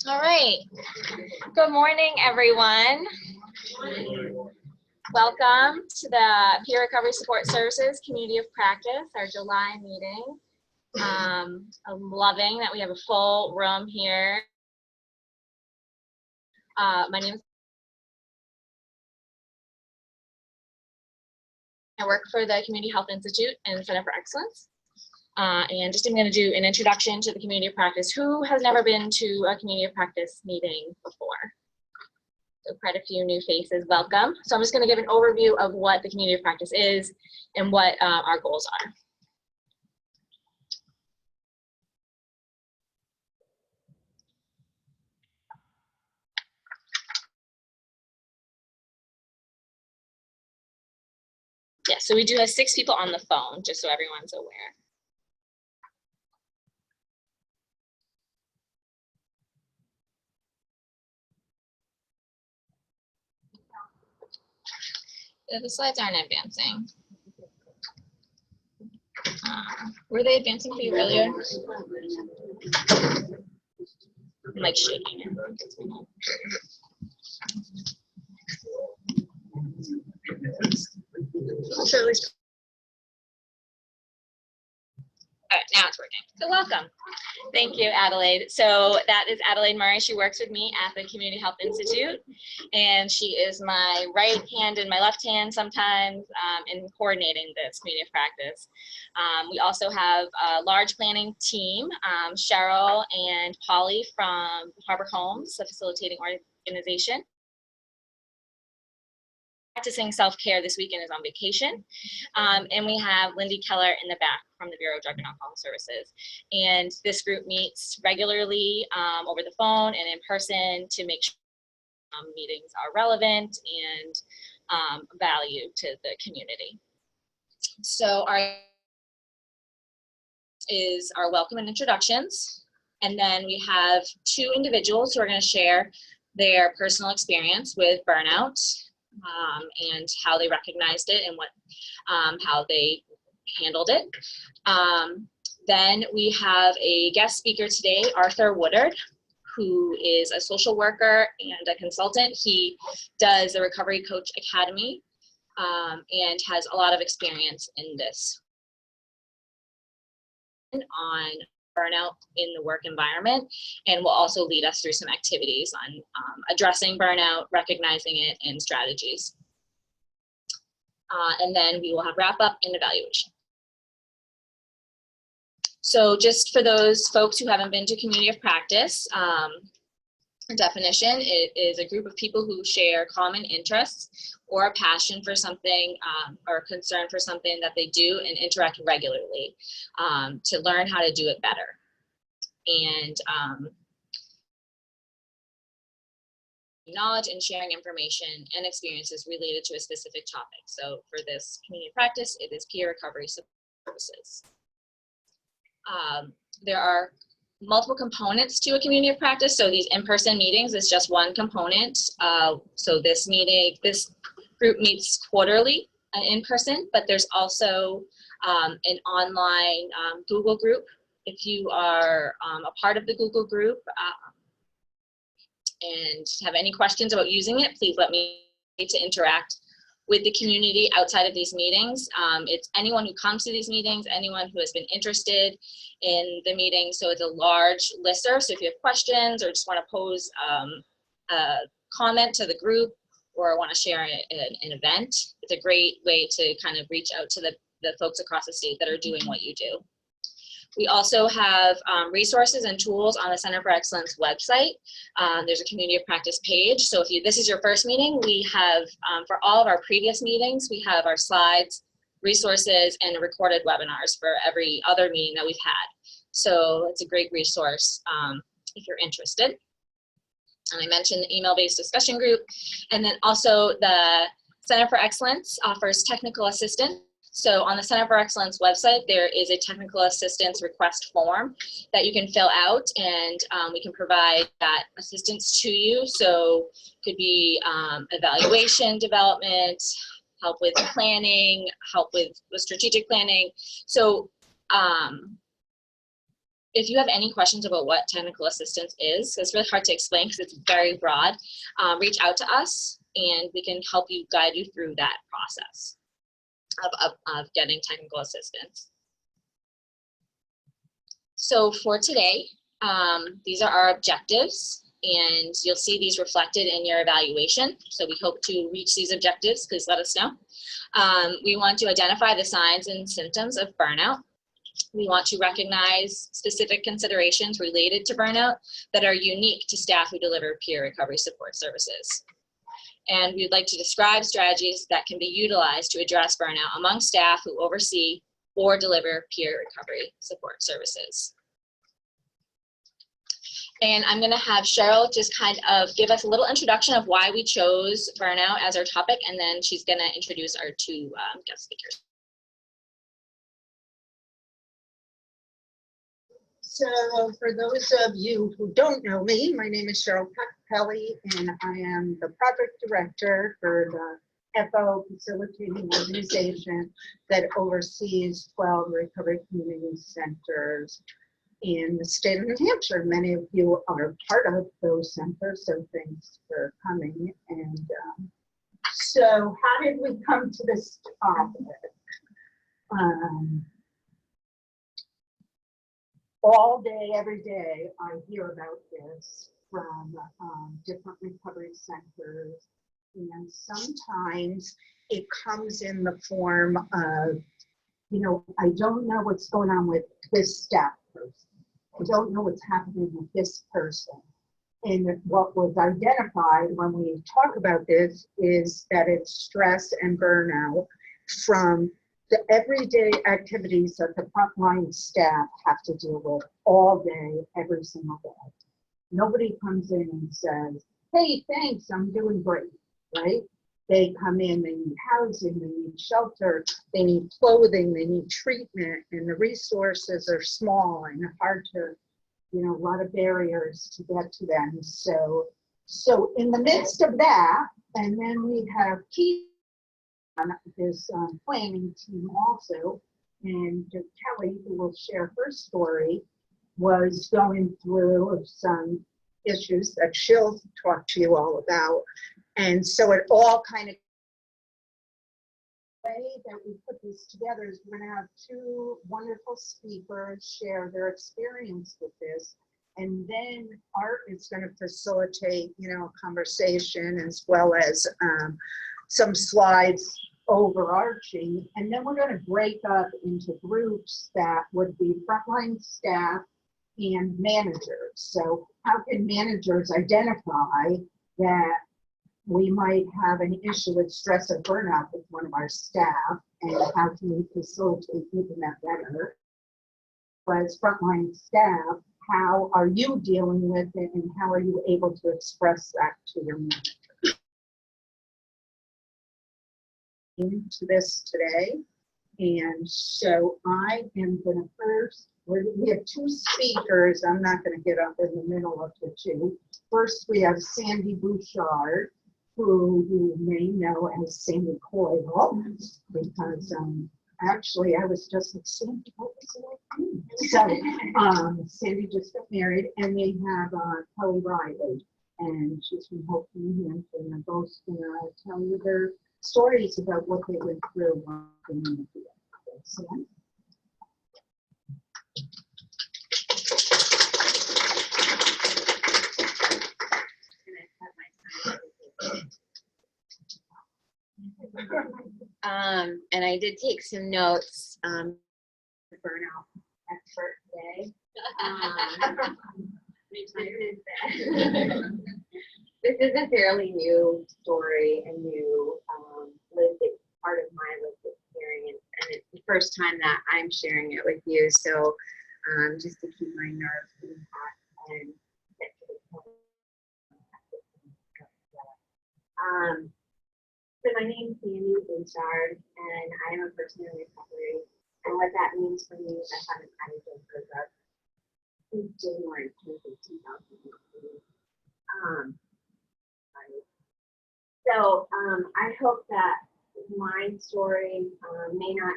All right. Good morning, everyone. Welcome to the Peer Recovery Support Services Community of Practice, our July meeting. I'm loving that we have a full room here. My name is I work for the Community Health Institute and Center for Excellence. And just I'm going to do an introduction to the community of practice. Who has never been to a community of practice meeting before? So quite a few new faces, welcome. So I'm just going to give an overview of what the community of practice is and what our goals are. Yeah, so we do have 6 people on the phone, just so everyone's aware. The slides aren't advancing. Were they advancing for you earlier? I'm like shaking. Sure, at least. All right, now it's working. So welcome. Thank you, Adelaide. So that is Adelaide Murray. She works with me at the Community Health Institute, and she is my right hand and my left hand sometimes in coordinating this community of practice. We also have a large planning team, Cheryl and Polly from Harbor Homes, the facilitating organization. Practicing self-care this weekend is on vacation. And we have Lindy Keller in the back from the Bureau of Drug and Alcohol Services. And this group meets regularly over the phone and in person to make sure meetings are relevant and value to the community. So our welcome and introductions. And then we have 2 individuals who are going to share their personal experience with burnout. And how they recognized it and how they handled it. Then we have a guest speaker today, Arthur Woodard, who is a social worker and a consultant. He does the Recovery Coach Academy and has a lot of experience in this on burnout in the work environment, and will also lead us through some activities on addressing burnout, recognizing it, and strategies. And then we will have wrap up and evaluation. So just for those folks who haven't been to community of practice, definition, it is a group of people who share common interests or a passion for something or a concern for something that they do and interact regularly to learn how to do it better. And knowledge and sharing information and experiences related to a specific topic. So for this community practice, it is peer recovery services. There are multiple components to a community of practice. So these in-person meetings is just one component. So this group meets quarterly in person, but there's also an online Google group. If you are a part of the Google group and have any questions about using it, please let me know to interact with the community outside of these meetings. It's anyone who comes to these meetings, anyone who has been interested in the meeting. So it's a large listserv. So if you have questions or just want to pose a comment to the group or want to share an event, it's a great way to kind of reach out to the folks across the state that are doing what you do. We also have resources and tools on the Center for Excellence website. There's a community of practice page. So if this is your first meeting, we have, for all of our previous meetings, we have our slides, resources, and recorded webinars for every other meeting that we've had. So it's a great resource if you're interested. And I mentioned the email-based discussion group. And then also the Center for Excellence offers technical assistance. So on the Center for Excellence website, there is a technical assistance request form that you can fill out, and we can provide that assistance to you. So it could be evaluation development, help with planning, help with strategic planning. So if you have any questions about what technical assistance is, it's really hard to explain because it's very broad, reach out to us and we can help you, guide you through that process of getting technical assistance. So for today, these are our objectives, and you'll see these reflected in your evaluation. So we hope to reach these objectives. Please let us know. We want to identify the signs and symptoms of burnout. We want to recognize specific considerations related to burnout that are unique to staff who deliver peer recovery support services. And we'd like to describe strategies that can be utilized to address burnout among staff who oversee or deliver peer recovery support services. And I'm going to have Cheryl just kind of give us a little introduction of why we chose burnout as our topic, and then she's going to introduce our two guest speakers. So for those of you who don't know me, my name is Cheryl Pelly, and I am the project director for the FO facilitating organization that oversees 12 recovery community centers in the state of New Hampshire. Many of you are part of those centers, so thanks for coming. And so how did we come to this topic? All day, every day, I hear about this from different recovery centers, and sometimes it comes in the form of, you know, I don't know what's going on with this staff person. I don't know what's happening with this person. And what was identified when we talk about this is that it's stress and burnout from the everyday activities that the frontline staff have to deal with all day, every single day. Nobody comes in and says, hey, thanks, I'm doing great, right? They come in, they need housing, they need shelter, they need clothing, they need treatment, and the resources are small and hard to, you know, a lot of barriers to get to them. So in the midst of that, and then we have key this planning team also, and Kelly, who will share her story, was going through some issues that she'll talk to you all about. And so it all kind of, the way that we put this together is we're going to have two wonderful speakers share their experience with this. And then Art is going to facilitate, you know, a conversation as well as some slides overarching, and then we're going to break up into groups that would be frontline staff and managers. So how can managers identify that we might have an issue with stress or burnout with one of our staff, and how can we facilitate making that better? As frontline staff, how are you dealing with it, and how are you able to express that to your manager? Into this today, and so I am going to first, we have two speakers. I'm not going to get up in the middle of the two. First, we have Sandy Bouchard, who you may know as Sandy Coyle, because actually I was just like, Sandy, what was it? So Sandy just got married, and we have Kelly Riley, and she's from Hope, New Hampshire, and they're both going to tell you their stories about what they went through while in the field. So, and I did take some notes. Burnout expert today. This is a fairly new story, a new part of my lived experience, and it's the first time that I'm sharing it with you. So just to keep my nerves intact and get to the point. So my name is Sandy Bouchard, and I am a person in recovery. And what that means for me is I haven't had a drug for drugs since January 2018. So I hope that my story may not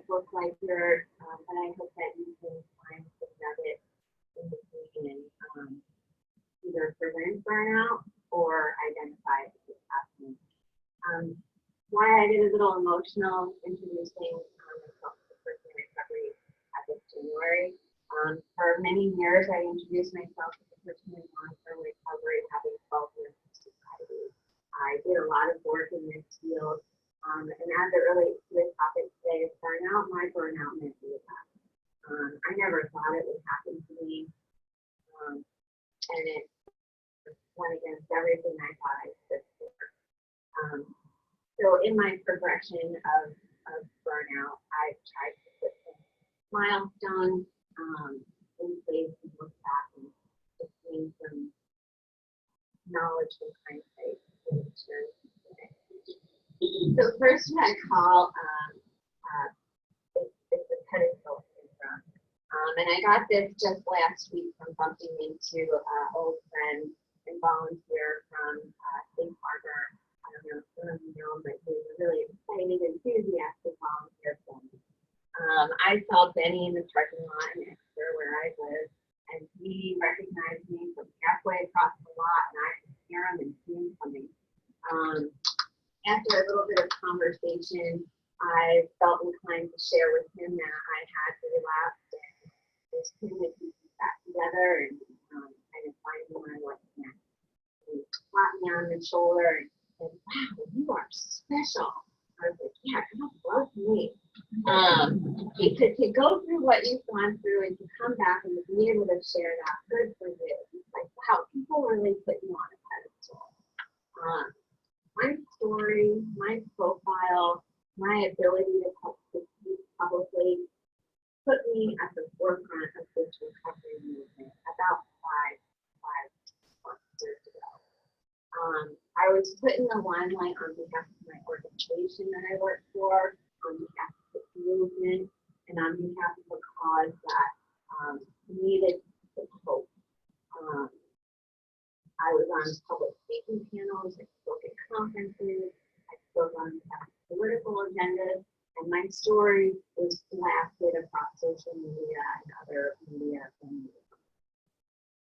look like yours, but I hope that you can find some of it burnout or identify it as happening. Why I get a little emotional introducing myself to the person in recovery at this January. For many years, I introduced myself as a person in long-term recovery, having 12 years of sobriety. I did a lot of work in this field, and as it relates to the topic today of burnout, my burnout meant me that. I never thought it would happen to me, and it went against everything I thought I stood for. So in my progression of burnout, I've tried to put some milestones in place and look back and just gain some knowledge from hindsight. So first what I call it's the pedestal syndrome. And I got this just last week from bumping into an old friend and volunteer from Safe Harbor. I don't know if some of you know him, but he was a really excited, enthusiastic volunteer for me. I saw Benny in the parking lot next door where I live, and he recognized me from halfway across the lot, and I could hear him and see him coming. After a little bit of conversation, I felt inclined to share with him that I had relapsed and was putting the pieces back together and kind of finding my what's next. He slapped me on the shoulder and said, "Wow, you are special." I was like, "Yeah, God bless me." To go through what you've gone through and to come back and to be able to share that, good for you. It's like, wow, people really put you on a pedestal. My story, my profile, my ability to speak publicly put me at the forefront of this recovery movement about five plus years ago. I was put in the limelight on behalf of my organization that I work for, on behalf of the movement, and on behalf of a cause that needed the hope. I was on public speaking panels, I spoke at conferences, I spoke on political agendas, and my story was blasted across social media and other media venues.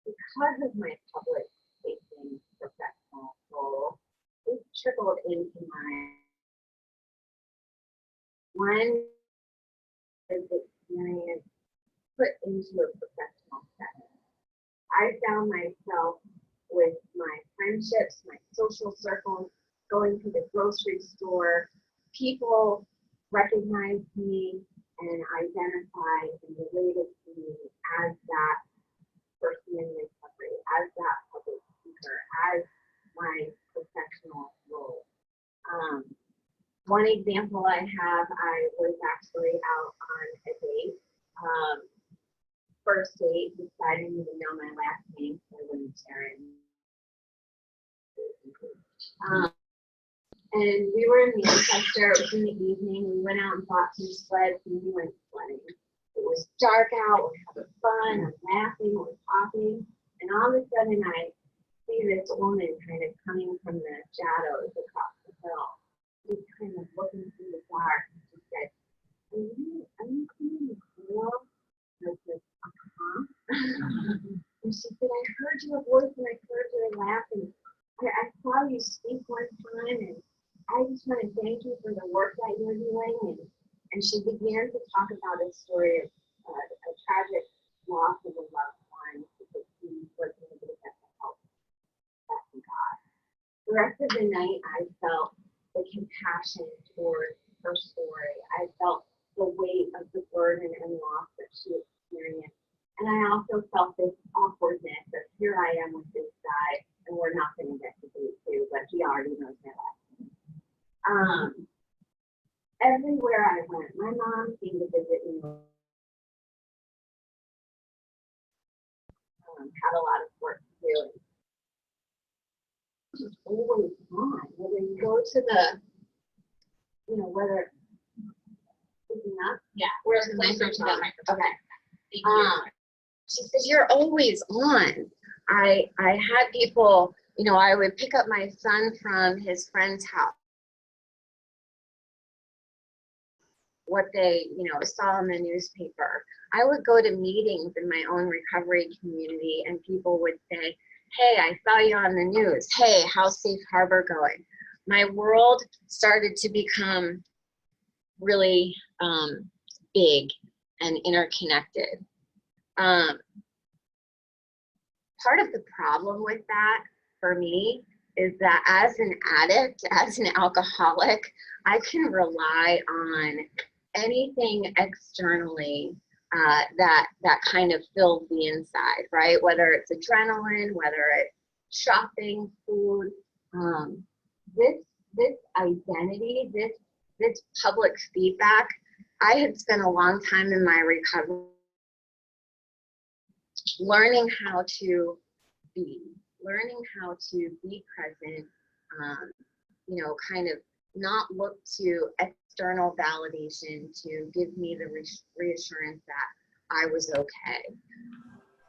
Because of my public facing professional role, it trickled into my one experience put into a professional setting. I found myself with my friendships, my social circles, going to the grocery store. People recognized me and identified and related to me as that person in recovery, as that public speaker, as my professional role. One example I have, I was actually out on a date. First date, decided to know my last name, so I wouldn't share it. And we were in Manchester, it was in the evening, we went out and bought some sleds and we went sledding. It was dark out, we're having fun, I'm laughing, we're talking, and all of a sudden I see this woman kind of coming from the shadows across the hill, just kind of looking through the dark, and she said, are you coming to girl? I was like, and she said, I heard your voice and I heard your laughing. I saw you speak one time, and I just want to thank you for the work that you're doing. And she began to talk about a story of a tragic loss of a loved one because he wasn't able to get the help that he got. The rest of the night, I felt the compassion toward her story. I felt the weight of the burden and loss that she experienced. And I also felt this awkwardness of here I am with this guy, and we're not going to get to date too, but he already knows my last name. Everywhere I went, my mom came to visit me. Had a lot of work to do. Just always on. Whether you go to the, whether picking up. Yeah, where's the microphone to that microphone? Okay. Thank you. She says, you're always on. I had people, I would pick up my son from his friend's house. What they, saw in the newspaper. I would go to meetings in my own recovery community and people would say, Hey, I saw you on the news. Hey, how's Safe Harbor going? My world started to become really big and interconnected. Part of the problem with that for me is that as an addict, as an alcoholic, I can rely on anything externally that kind of fills the inside, right? Whether it's adrenaline, whether it's shopping, food, this identity, this public feedback. I had spent a long time in my recovery learning how to be, present, you know, kind of not look to external validation to give me the reassurance that I was okay.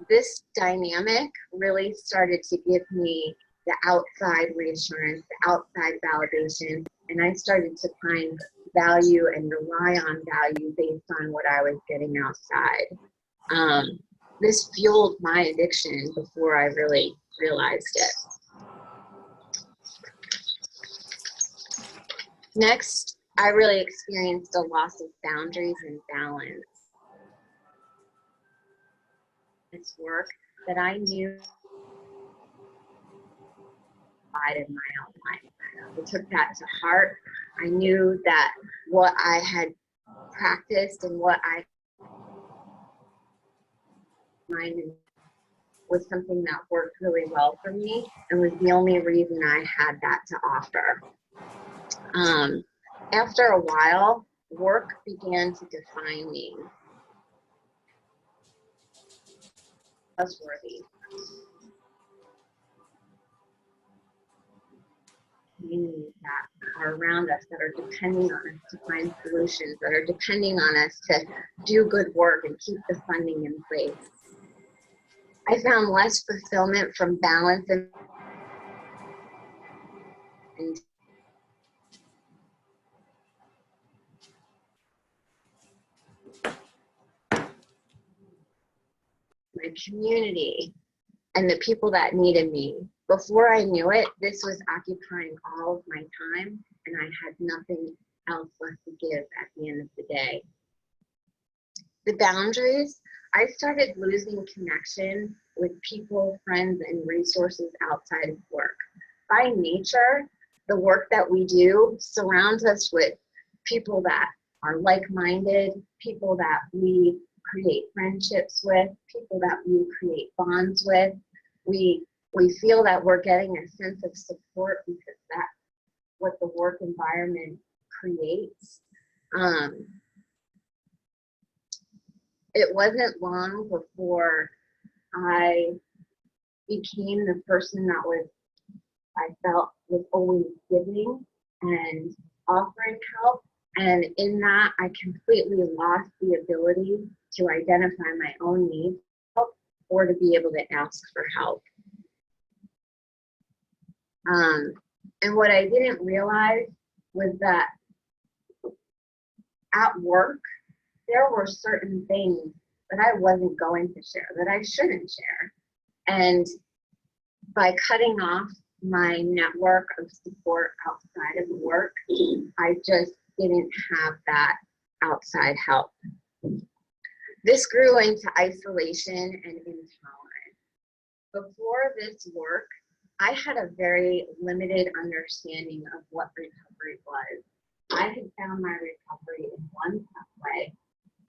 This dynamic really started to give me the outside reassurance, the outside validation, and I started to find value and rely on value based on what I was getting outside. This fueled my addiction before I really realized it. Next, I really experienced a loss of boundaries and balance. It's work that I knew in my own life. I took that to heart. I knew that what I had practiced and what I minded was something that worked really well for me and was the only reason I had that to offer. After a while, work began to define me. Trustworthy. Communities that are around us, that are depending on us to find solutions, that are depending on us to do good work and keep the funding in place. I found less fulfillment from balance and my community and the people that needed me. Before I knew it, this was occupying all of my time, and I had nothing else left to give at the end of the day. The boundaries, I started losing connection with people, friends, and resources outside of work. By nature, the work that we do surrounds us with people that are like-minded, people that we create friendships with, people that we create bonds with. We feel that we're getting a sense of support because that's what the work environment creates. It wasn't long before I became the person that I felt was always giving and offering help. And in that, I completely lost the ability to identify my own needs or to be able to ask for help. And what I didn't realize was that at work, there were certain things that I wasn't going to share, that I shouldn't share. And by cutting off my network of support outside of work, I just didn't have that outside help. This grew into isolation and intolerance. Before this work, I had a very limited understanding of what recovery was. I had found my recovery in one pathway.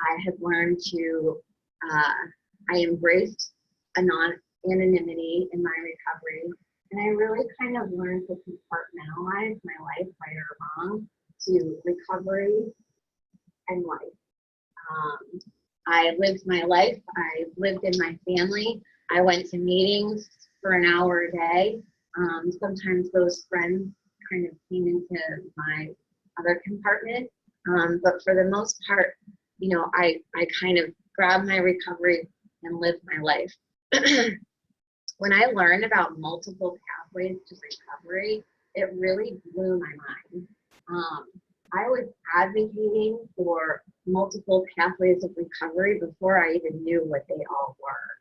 I had learned to, I embraced anonymity in my recovery, and I really kind of learned to compartmentalize my life, right or wrong, to recovery and life. I lived my life. I lived in my family. I went to meetings for an hour a day. Sometimes those friends kind of came into my other compartment. But for the most part, you know, I kind of grabbed my recovery and lived my life. When I learned about multiple pathways to recovery, it really blew my mind. I was advocating for multiple pathways of recovery before I even knew what they all were.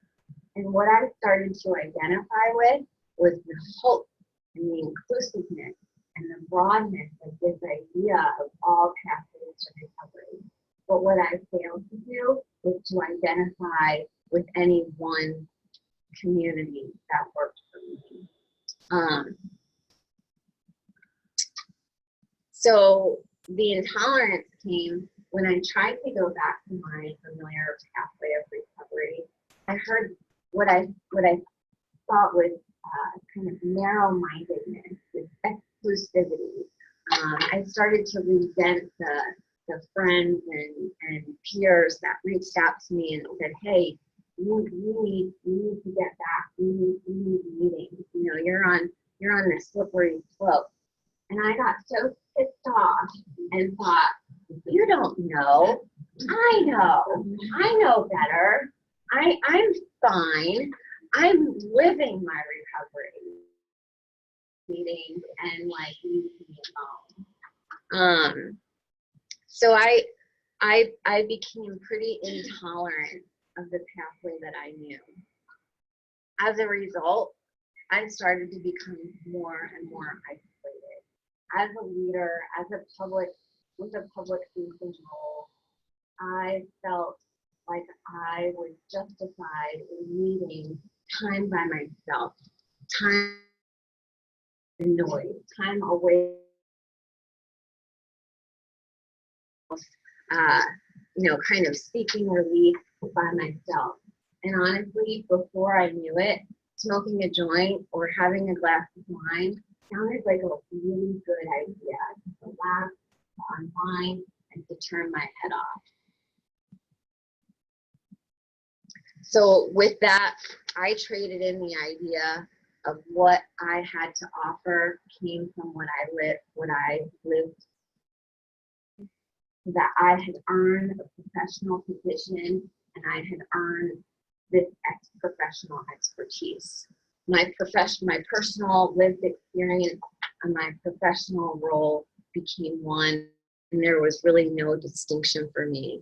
And And what I started to identify with was the hope and the inclusiveness and the broadness of this idea of all pathways to recovery. But what I failed to do was to identify with any one community that worked for me. So the intolerance came when I tried to go back to my familiar pathway of recovery. I heard what I thought was kind of narrow-mindedness, this exclusivity. I started to resent the friends and peers that reached out to me and said, "Hey, you need to get back. You need meetings. You know, you're on this slippery slope." And I got so pissed off and thought, "You don't know. I know better. I'm fine. I'm living my recovery meetings and like leave me alone." So I became pretty intolerant of the pathway that I knew. As a result, I started to become more and more isolated. As a leader, with a public facing role, I felt like I was justified in needing time by myself, time in noise, time away, kind of seeking relief by myself. And honestly, before I knew it, smoking a joint or having a glass of wine sounded like a really good idea to relax, to unwind, and to turn my head off. So with that, I traded in the idea of what I had to offer came from what I lived, that I had earned a professional position and I had earned this professional expertise. My personal lived experience and my professional role became one, and there was really no distinction for me.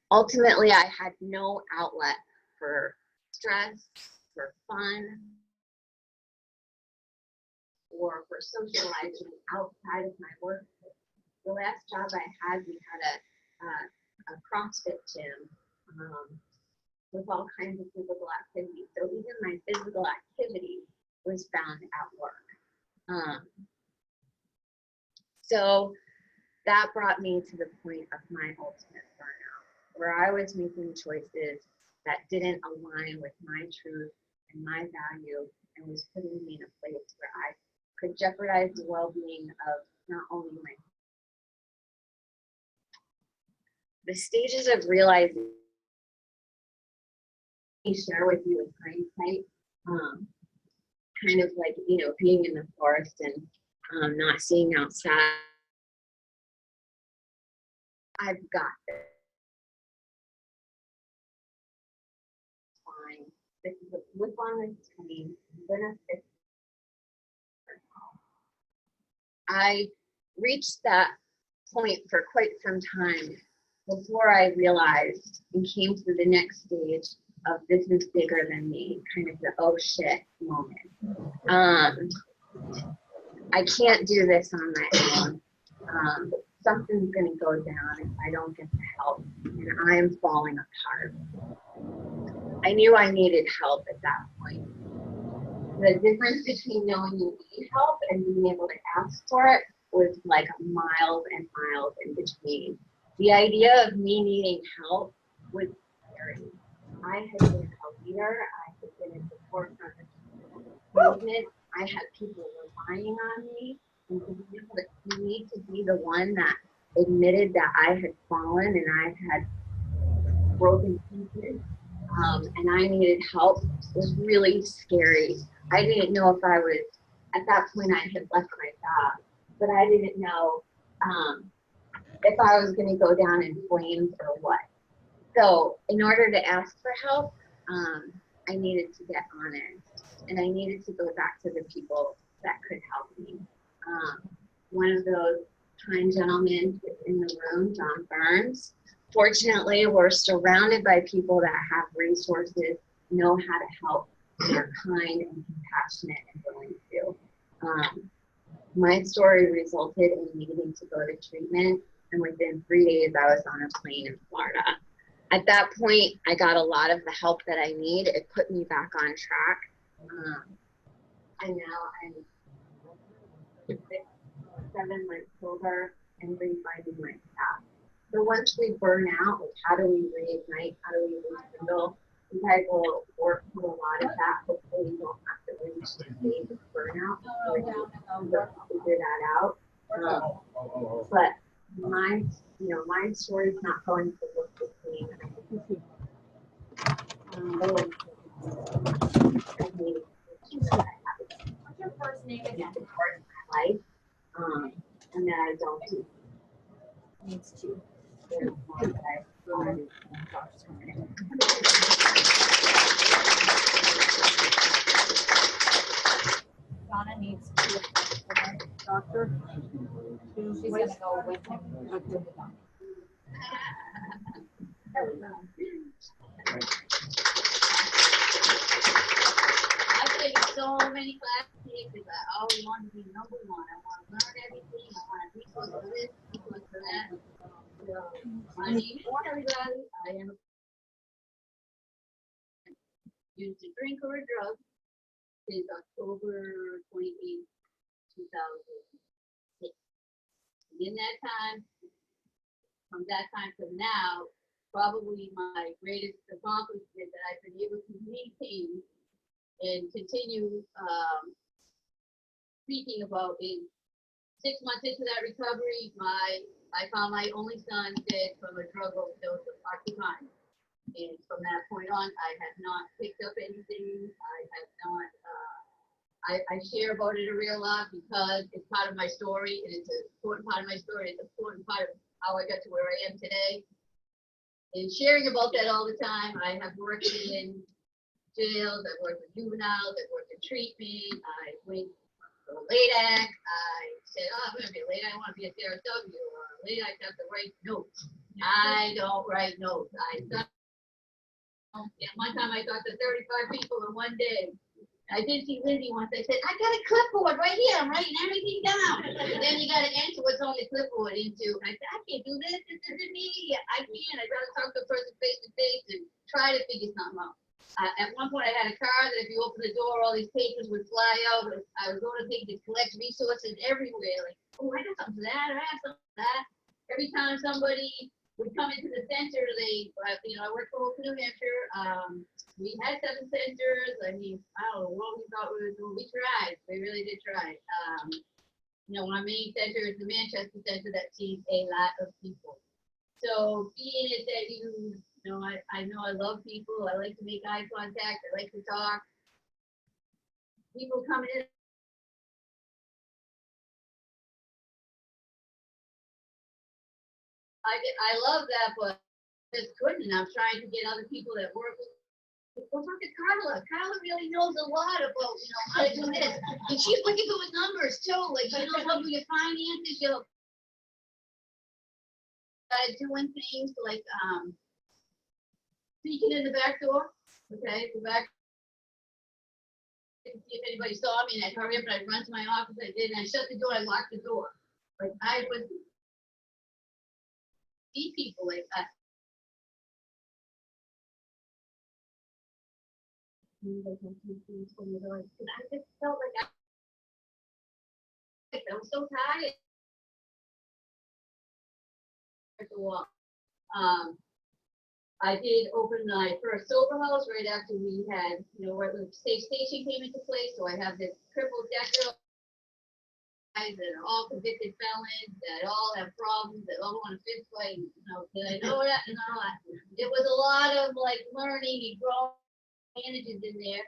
Ultimately, I had no outlet for stress, for fun, or for socializing outside of my work. The last job I had, we had a CrossFit gym with all kinds of physical activities. So even my physical activity was found at work. So that brought me to the point of my ultimate burnout, where I was making choices that didn't align with my truth and my value, and was putting me in a place where I could jeopardize the well-being of not only my. The stages of realizing, share with you with hindsight, kind of like, being in the forest and not seeing outside. I've got this. Fine. This is a blip on the screen. I'm gonna fix it. I reached that point for quite some time before I realized and came through the next stage of this is bigger than me, kind of the oh shit moment. I can't do this on my own. Something's gonna go down if I don't get the help, and I'm falling apart. I knew I needed help at that point. The difference between knowing you need help and being able to ask for it was like miles and miles in between. The idea of me needing help was scary. I had been a leader, I had been in the forefront of the movement, I had people relying on me, and to be able to need to be the one that admitted that I had fallen and I had broken pieces, and I needed help was really scary. I didn't know if I was, at that point I had left my job, but I didn't know if I was going to go down in flames or what. So in order to ask for help, I needed to get honest, and I needed to go back to the people that could help me. One of those kind gentlemen in the room, John Burns. Fortunately, we're surrounded by people that have resources know how to help, and are kind and compassionate and willing to. My story resulted in needing to go to treatment, and within 3 days I was on a plane in Florida. At that point, I got a lot of the help that I need. It put me back on track. And now I'm 7 months sober and refinding my path. So once we burn out, like how do we reignite? How do we rekindle? You guys will work through a lot of that. Hopefully you don't have to reach the stage of burnout to figure that out. But my story is not going to look the same. What's your first name again? Part of my life, and that I don't do. Needs to. Donna needs to. Doctor. She's gonna go with him. I've taken so many classes because I always want to be number one. I want to learn everything. I want to resource for this, resource for that. So, my name is everybody. I am used to drink or a drug since October 28, 2006. In that time, from that time to now, probably my greatest accomplishment that I've been able to maintain and continue speaking about is 6 months into that recovery, I found my only son dead from a drug overdose of oxycontin. And from that point on, I have not picked up anything. I have not, I share about it a real lot because it's part of my story, and it's an important part of my story. It's an important part of how I got to where I am today. And sharing about that all the time. I have worked in jails, I've worked with juveniles, I've worked in treatment, I went for a late act, I said, oh, I'm gonna be a late act, I wanna be a CRW, or a late act, I have to write notes. I don't write notes. At one time I talked to 35 people in one day. I did see Lindsay once, I said, I got a clipboard right here, I'm writing everything down. Then you gotta enter what's on the clipboard into, and I said, I can't do this isn't me, I can't, I'd rather talk to a person face to face and try to figure something out. At one point I had a car that if you open the door, all these papers would fly out. I was going to take to collect resources everywhere. Like, oh, I got something for that, or I have something for that. Every time somebody would come into the center, I worked for Hope, New Hampshire. We had 7 centers. I mean, I don't know what we thought we were doing. We tried. We really did try. Our main center is the Manchester Center that sees a lot of people. So being it that I know I love people. I like to make eye contact. I like to talk. People coming in. I love that, but it's good, and I'm trying to get other people that work with. Go talk to Carla. Carla really knows a lot about how to do this, and she's pretty good with numbers too. Like she knows how to do your finances. She'll doing things like peeking in the back door. Okay, the back. See if anybody saw me, and I'd hurry up and I'd run to my office. I did, and I shut the door. I locked the door. Like I would see people like that. I just felt like I was so tired. I did open my first sober house right after we had, where the safe station came into place. So I have this triple decker guys that are all convicted felons, that all have problems, that all want to fist fight. Did I know that? No, it was a lot of like learning and growing managers in there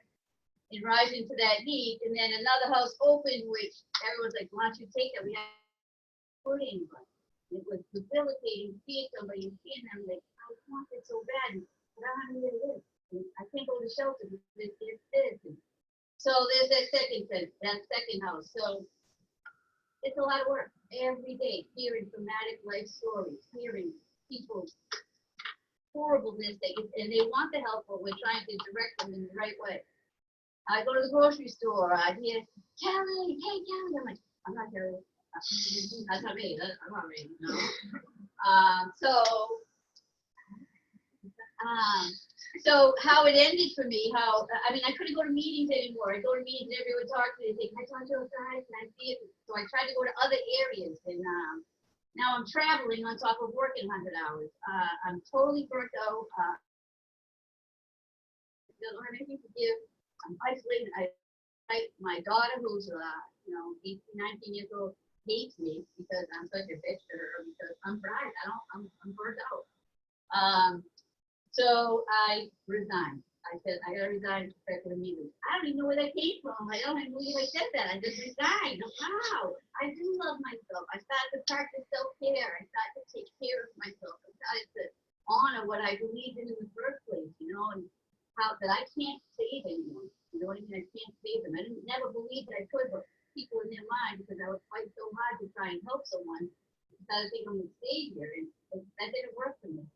and rising to that need. And then another house opened, which everyone's like, why don't you take that? We have to put anybody. It was debilitating seeing somebody and seeing them like, I want it so bad, but I don't know where to live. I can't go to shelter because it's this. So there's that second house. So it's a lot of work every day, hearing traumatic life stories, hearing people horribleness, and they want the help, but we're trying to direct them in the right way. I go to the grocery store, I hear, Kelly, hey Kelly, I'm like, I'm not Kelly. That's not me, I'm not me, no. So how it ended for me, I mean, I couldn't go to meetings anymore. I go to meetings and everyone talks to me, they say, can I talk to you outside? Can I see it? So I tried to go to other areas, and now I'm traveling on top of working 100 hours. I'm totally burnt out. I don't have anything to give. I'm isolated. My daughter, who's 18, 19 years old, hates me because I'm such a bitch to her because I'm fried. I'm burnt out. So I resigned. I said I gotta resign to prepare for the meeting. I don't even know where that came from. I don't even believe I said that. I just resigned. Wow, I do love myself. I started to practice self-care. I started to take care of myself. I started to honor what I believed in the first place, and how that I can't save anyone. You know what I mean? I can't save them. I never believed that I could, but people in their mind, because I would fight so hard to try and help someone, I think I'm a savior, and that didn't work for me.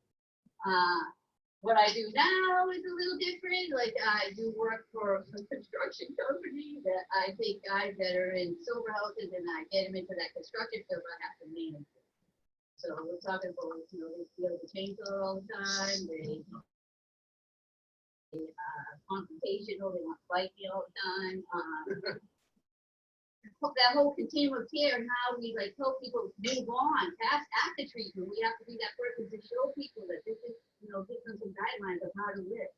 What I do now is a little different. Like I do work for a construction company that I take guys that are in silver houses and I get them into that construction field, but I have to manage it. So we're talking about, they feel the chainsaw all the time. They confrontational. They want to fight me all the time. That whole continuum of care and how we help people move on past after treatment. We have to be that person to show people that this is, give them some guidelines of how to live.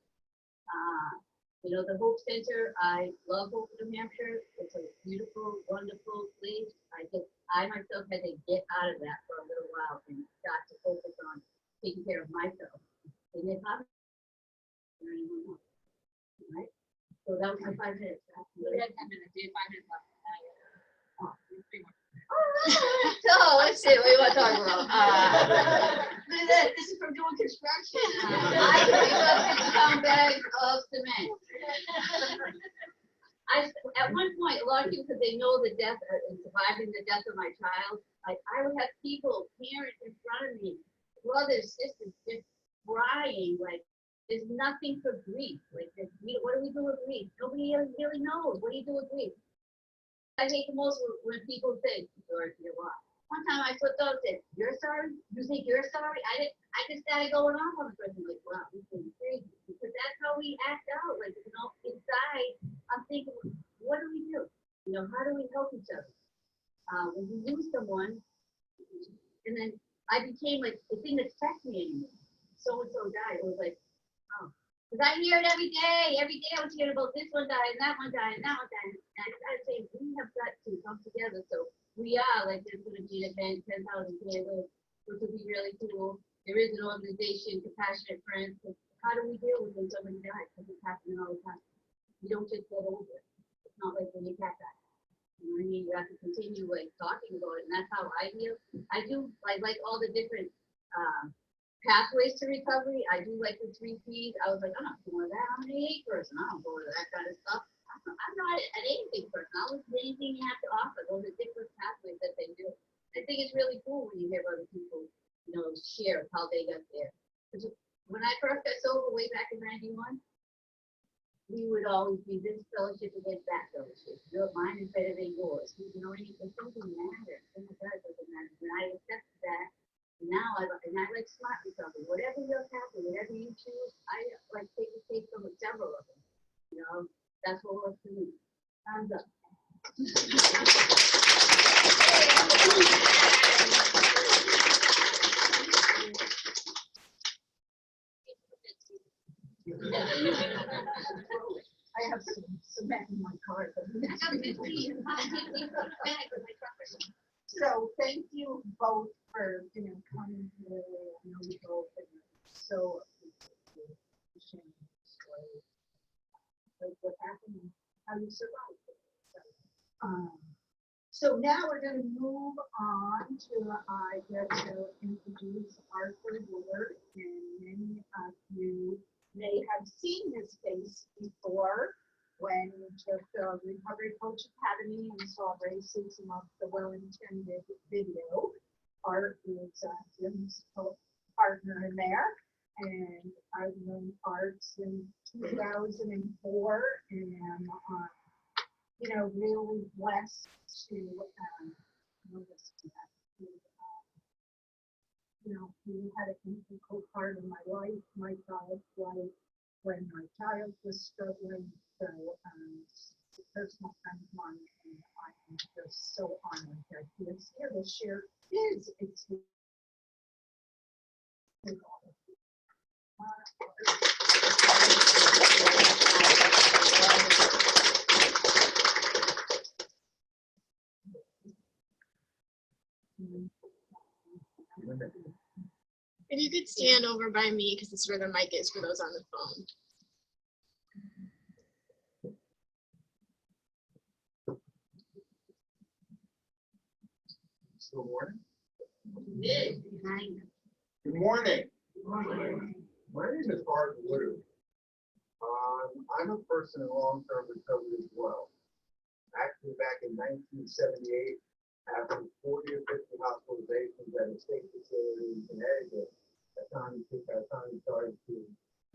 The Hope Center, I love Hope, New Hampshire. It's a beautiful, wonderful place. I myself had to get out of that for a little while and got to focus on taking care of myself. And if I'm anyone else, right? So that was my 5 minutes. We had 10 minutes. We had 5 minutes left. So let's see what we want to talk about. This is from doing construction. I picked up 50-pound bags of cement. At one point, a lot of people, because they know the death and surviving the death of my child, I would have people, parents in front of me, brothers, sisters, just crying there's nothing for grief. What do we do with grief? Nobody really knows. What do you do with grief? I hate the most when people say, sorry for your loss. One time I flipped out and said, you're sorry? You think you're sorry? I just started going off on the person wow, this is crazy. Because that's how we act out. Inside, I'm thinking, what do we do? How do we help each other? When you lose someone, and then I became it didn't affect me anymore. So-and-so died. It was oh. Because I hear it every day. Every day I was hearing about this one died, and that one died, and that one died. And I started saying, we have got to come together. So we are, there's going to be an event, 10,000 candles, which would be really cool. There is an organization, Compassionate Friends. How do we deal with when somebody dies? Because it's happening all the time. You don't just get over it. It's not like when you cat die. You know what I mean? You have to continue talking about it, and that's how I deal. I do like all the different pathways to recovery. I do the 3 Ps. I was I'm not going to that. I'm an AA person. I don't go to that kind of stuff. I'm not an anything person. I'll listen to anything you have to offer. Those are different pathways that they do. I think it's really cool when you hear other people, share how they got there. When I first got sober way back in '91, we would always be this fellowship against that fellowship. Mine is better than yours. It doesn't matter. Oh my God, it doesn't matter. And I accepted that. Now I like smart recovery. Whatever your pathway, whatever you choose, I take a take from several of them. That's what works for me. Thumbs up. I have some cement in my car. So thank you both for coming here. I know you both are so sharing stories. What happened and how you survived. So now we're going to move on to introduce our third word, and many of you may have seen his face before when we took the Recovery Coach Academy and saw racism of the well-intended video. Art is Jim's partner in there. and I learned arts in 2004, and really blessed to notice that. He had an integral part of my life, my child's life, when my child was struggling. So, a personal friend of mine, and I am just so honored that he is here to share his experience. If you could stand over by me, because this is where the mic is for those on the phone. Good morning. Good. Good morning. My name is Art Blue. I'm a person in long-term recovery as well. Actually, back in 1978, after 40 or 50 hospitalizations at a state facility in Connecticut, I finally started to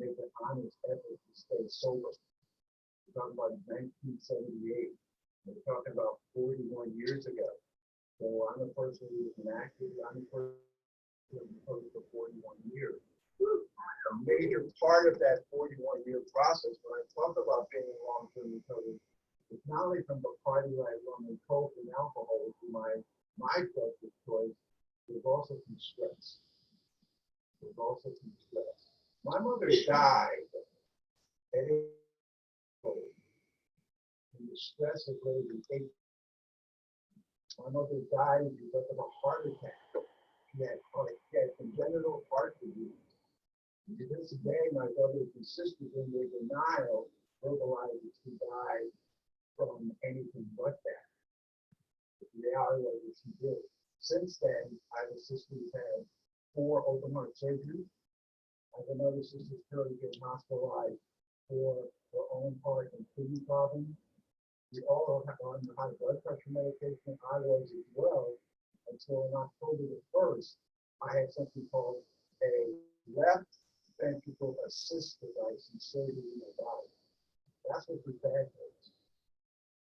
make an honest effort to stay sober. We're talking about 1978. We're talking about 41 years ago. So I'm a person who is an active, I'm a person who has been recovered for 41 years. A major part of that 41-year process, when I talk about being in long-term recovery, it's not only from the party life, rum and coke and alcohol, which is my drug of choice, there's also some stress. My mother died at 8 years old, and the stress of raising 8. My mother died because of a heart attack. She had congenital heart disease. To this day, my brothers and sisters in their denial verbalize that she died from anything but that. But the reality was that she did. Since then, I have a sister who's had 4 open heart surgeries. I have another sister who's currently getting hospitalized for her own heart and kidney problems. We all are on high blood pressure medication. I was as well until on October the 1st, I had something called a left ventricle assist device inserted in my body. That's what the bag was.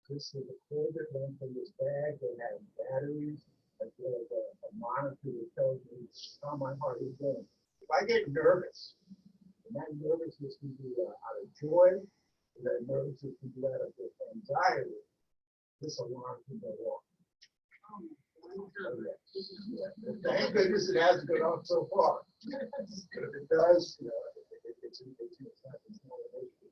This is a cord that went from this bag that had batteries, as well as a monitor that tells me how my heart is doing. If I get nervous, and that nervousness can be out of joy, and that nervousness can be out of just anxiety, this alarm can go off. Thank goodness it hasn't gone off so far. But if it does, it's not an issue.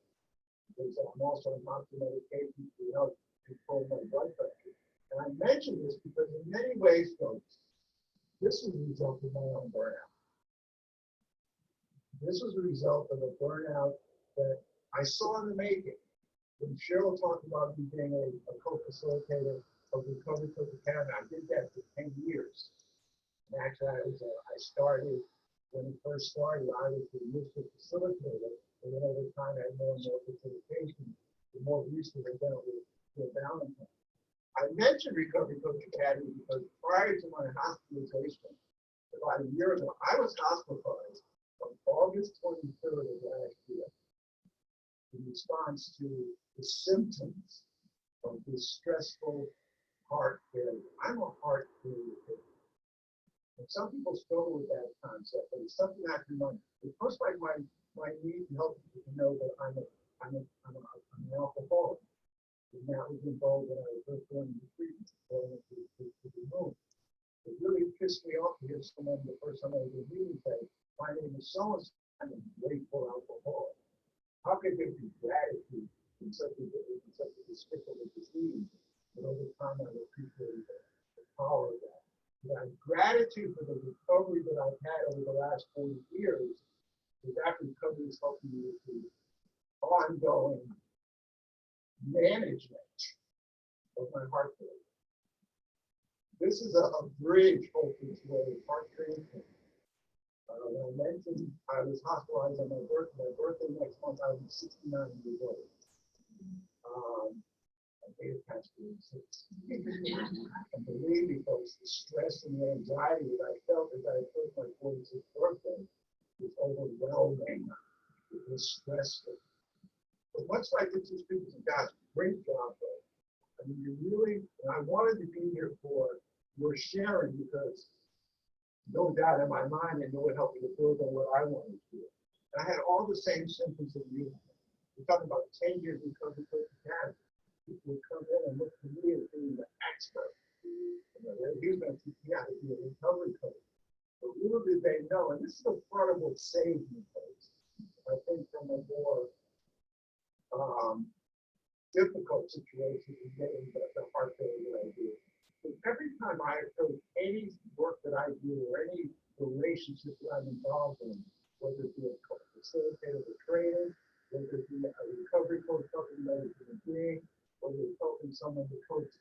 Because I'm also on medication to help control my blood pressure. And I mention this because in many ways, folks, this was a result of my own burnout. This was a result of a burnout that I saw in the making. When Cheryl talked about me being a co-facilitator of Recovery Cook Academy, I did that for 10 years. And actually, I started, when it first started, I was the initial facilitator, and then over time, I had more and more facilitation. The more recently, I've done it with Valentine. I mentioned Recovery Cook Academy because prior to my hospitalization, about a year ago, I was hospitalized on August 23rd of last year in response to the symptoms of this stressful heart failure. I'm a heart failure patient. And some people struggle with that concept, but it's something I can learn. It's first like my need to help people to know that I'm an alcoholic. And that was involved when I was first going into treatment, going into the room. It really pissed me off to hear someone the first time I was in meeting say, my name is so-and-so, I'm a grateful alcoholic. How could there be gratitude in such a despicable disease? But over time, I appreciate the power of that. But gratitude for the recovery that I've had over the last 40 years, because that recovery is helping me with the ongoing management of my heart failure. This is a bridge, hopefully, to a heart transplant. When I mentioned I was hospitalized on my birthday next month, I was 69 years old. I made it past 46. And believe me, folks, the stress and the anxiety that I felt as I approached my 46th birthday was overwhelming, it was stressful. But much like the two speakers have got great job though. I mean, you really, and I wanted to be here for your sharing because no doubt in my mind, I know it helped me to build on what I wanted to do. And I had all the same symptoms that you had. We're talking about 10 years recovery coach academy. People would come in and look to me as being the expert. You know, he's going to teach me how to be a recovery coach. But little did they know, and this is a part of what saved me, folks. I think from a more difficult situation in getting the heart failure that I do. But every time I approach any work that I do or any relationship that I'm involved in, whether it be a facilitator or training, whether it be a recovery coach helping another human being, whether it's helping someone to coach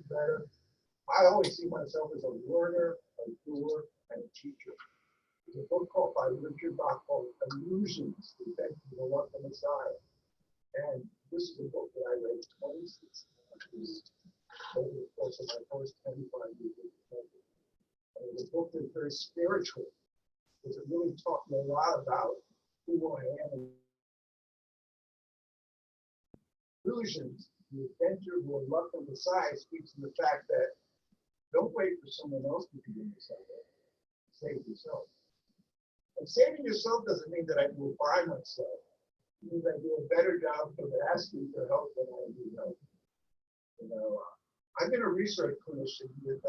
better, I always see myself as a learner, a doer, and a teacher. There's a book called by Richard Bach called Illusions, the Adventures of the Luck and Messiah. And this is a book that I read 26 times over the course of my first 25 years of recovery. And it was a book that's very spiritual, because it really taught me a lot about who I am. Illusions, the adventure of the luck and Messiah speaks to the fact that don't wait for someone else to be doing something. Save yourself. And saving yourself doesn't mean that I will by myself. It means I do a better job of asking for help than I do help. You know, I've been a research clinician with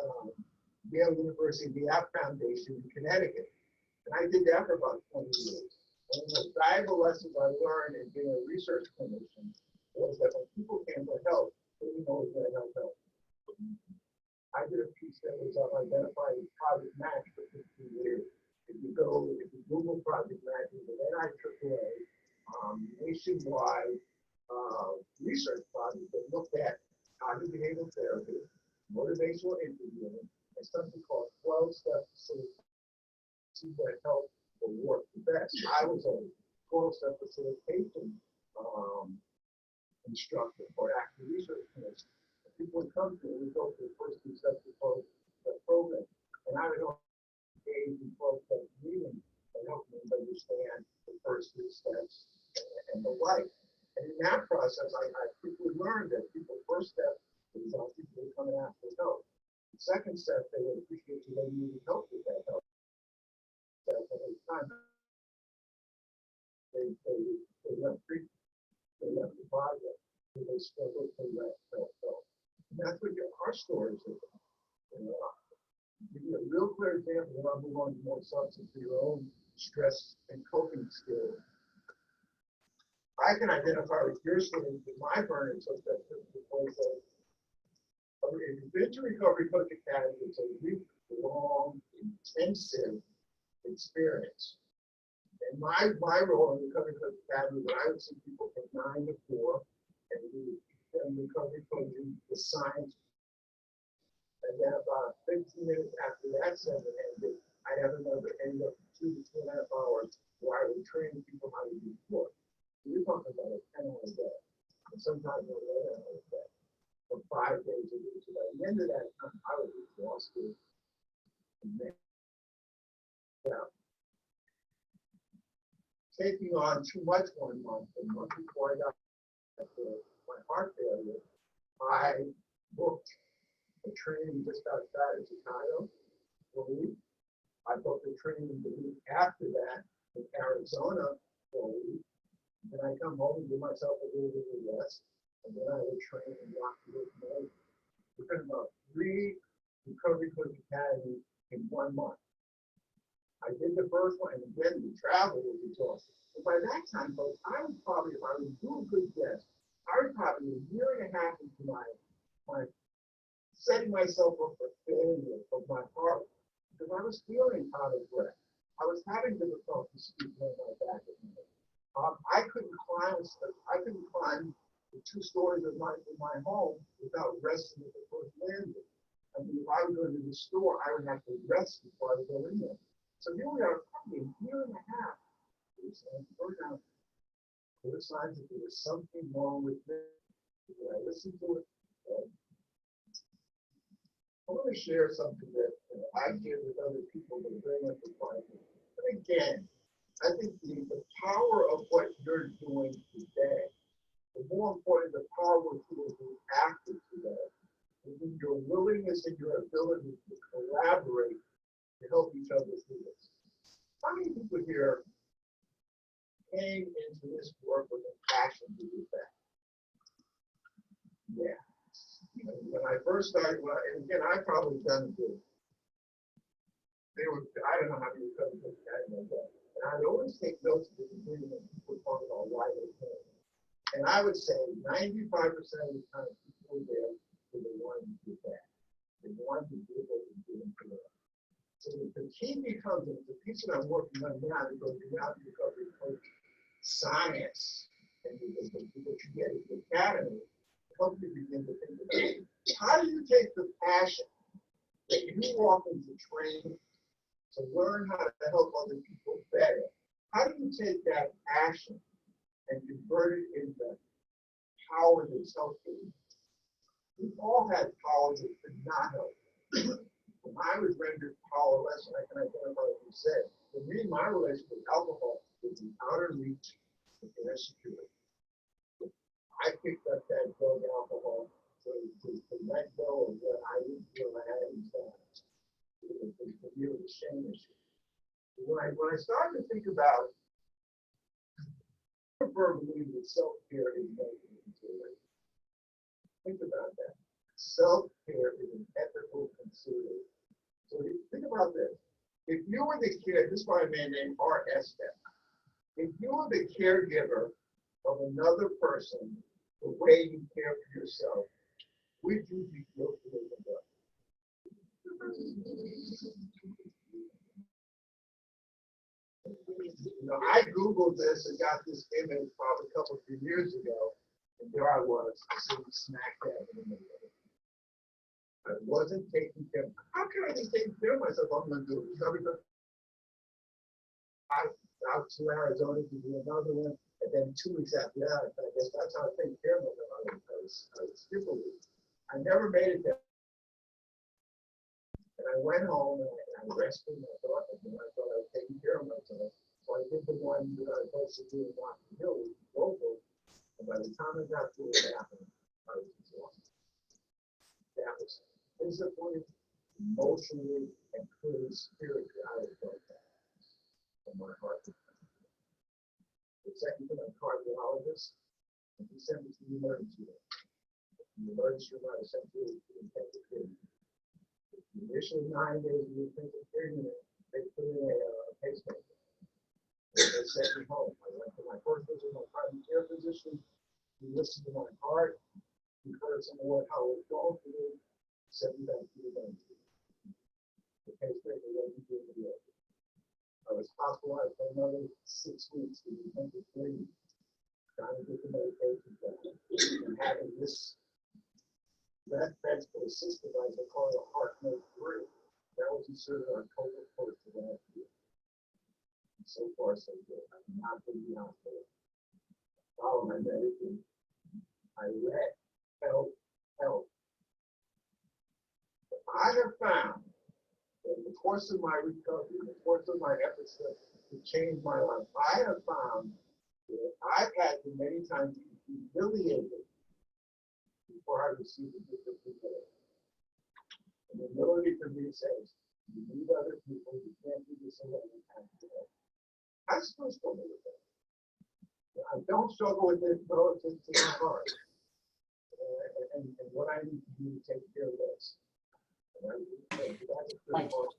Yale University, the App Foundation in Connecticut. And I did that for about 20 years. One of the most valuable lessons I learned in being a research clinician was that when people came for help, they didn't always get help. I did a piece that was on identifying Project Match for 15 years. If you Google Project Match, it's an NIAAA nationwide research project that looked at cognitive behavioral therapy, motivational interviewing, and something called 12-step facilitation that helped or work the best. I was a 12-step facilitation instructor or active research clinician. People would come to me, we go through the first 2 steps of the program, and I would engage in 12-step meetings and help them understand the first 3 steps and the like. And in that process, I quickly learned that people's first step is people would come and ask for help. The second step, they would appreciate you letting you help with that help. And every time they left treatment, they left the project, and they struggled to let help. And that's what our stories are about. You know, give you a real clear example, and I'll move on to more substance for your own stress and coping skills. I can identify with your stories with my burnout such that because if you've been to Recovery Coach Academy, it's a week-long, intensive experience. And my role in Recovery Coach Academy, when I would see people from 9 to 4, and we recovery coaching the science. And then about 15 minutes after that session ended, I have another end up 2 to 2.5 hours where I would train people how to do sport. So you're talking about a 10-hour day, and sometimes an 11-hour day, for 5 days a week. So by the end of that time, I was exhausted. Taking on too much one month, a month before I got my heart failure, I booked a training just outside of Chicago for a week. I booked a training the week after that in Arizona for a week. Then I come home and give myself a little bit of rest, and then I would train and walk through the morning. We're talking about 3 Recovery Coach Academy in 1 month. I did the first one, and again, the travel was exhausting. But by that time, folks, I was probably, if I was doing good guess, I was probably a year and a half into my setting myself up for failure of my heart, because I was feeling out of breath. I was having difficulty speaking on my back at night. I couldn't climb the 2 stories of my home without resting at the first landing. I mean, if I was going to the store, I would have to rest before I would go in there. So here we are, probably a year and a half. Burnout. There were signs that there was something wrong with me. When I listened to it, I want to share something that I did with other people that bring up the Bible. But again, I think the power of what you're doing today, the more important, the power of what you after today, is in your willingness and your ability to collaborate to help each other through this. How many people here came into this work with a passion to do that? Yeah. When I first started, and again, I probably done it. I don't know how many cousins I know that. And I'd always take notes at the beginning when people talk about why they came. And I would say 95% of the time people were there for the one who did that. The one who did what was doing for them. So the key becomes, the piece that I'm working on now, that goes beyond the recovery coach science, and what you get at the academy, help you begin to think about it. How do you take the passion that you walk into training to learn how to help other people better? How do you take that passion and convert it into power that's helpful? We've all had power that could not help. When I was rendered powerless, and I can identify what you said, for me, my relationship with alcohol was an outer reach of insecurity. I picked up that drug alcohol to let go of what I didn't feel I had inside. To deal with the shame issue. When I started to think about, I believe that self-care is making consideration. Think about that. Self-care is an ethical consideration. So think about this. If you were the kid, this is by a man named Art Estep. If you were the caregiver of another person, the way you care for yourself, would you be guilty of the drug? You know, I Googled this and got this image probably a couple of years ago, and there I was, sitting smack dab in the middle of it. I wasn't taking care of. How can I be taking care of myself? I'm going to do it. Because I was out to Arizona to do another one, and then 2 weeks after that, I guess that's how I take care of myself. I was skip a week. I never made it there. And I went home and I rested and I thought I was taking care of myself. So I did the one that I was supposed to do in Rocky Hill, which was local. And by the time I got through it happened, I was exhausted. That was physically, emotionally, and clearly spiritually, I was broke down from my heart. The second thing, I'm a cardiologist, and he sent me to the emergency room. The emergency room, I was sent to the intensive care unit. The initial 9 days of the intensive care unit, they put in a pacemaker. They sent me home. I went to my first visit with my primary care physician. He listened to my heart. He heard some of how it was going through. Sent me back to the emergency room. The pacemaker wasn't doing the work. I was hospitalized for another 6 weeks in the intensive care unit, trying to get the medication down, and having this that's for the system, I call it a heart note 3. That was inserted on October 1st of last year. And so far, so good. I'm not going to be hospital. Follow my medicine. I let help. But I have found that in the course of my recovery, in the course of my efforts to change my life, I have found that I've had to many times be humiliated before I receive the gift of humility. And humility for me says, you need other people, you can't do this alone, you have to help. I still struggle with that. I don't struggle with it relative to my heart. And what I need to do to take care of this. And that's a pretty hard.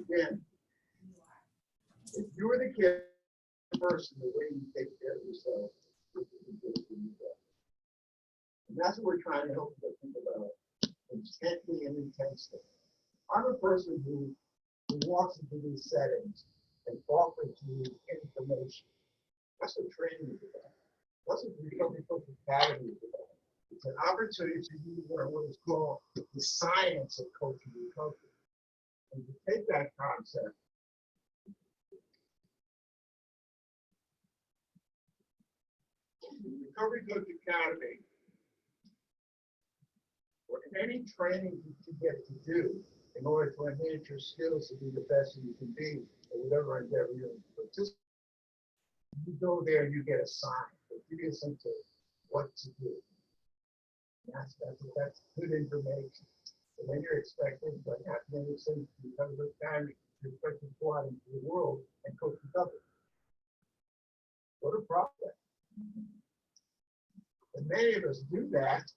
Again, if you were the kid person, the way you take care of yourself, and that's what we're trying to help people think about intently and intensely. I'm a person who walks into these settings and offers you information. That's what training is about. That's what Recovery Coach Academy is about. It's an opportunity for you to learn what is called the science of coaching recovery. And to take that concept Recovery Coach Academy, or any training you get to do in order to enhance your skills to be the best that you can be, or whatever endeavor you're participating You go there and you get assigned. They give you a sense of what to do. That's good information. And then you're expected, like academic things, because of the time, you're expected to go out into the world and coach with others. What a process. And many of us do that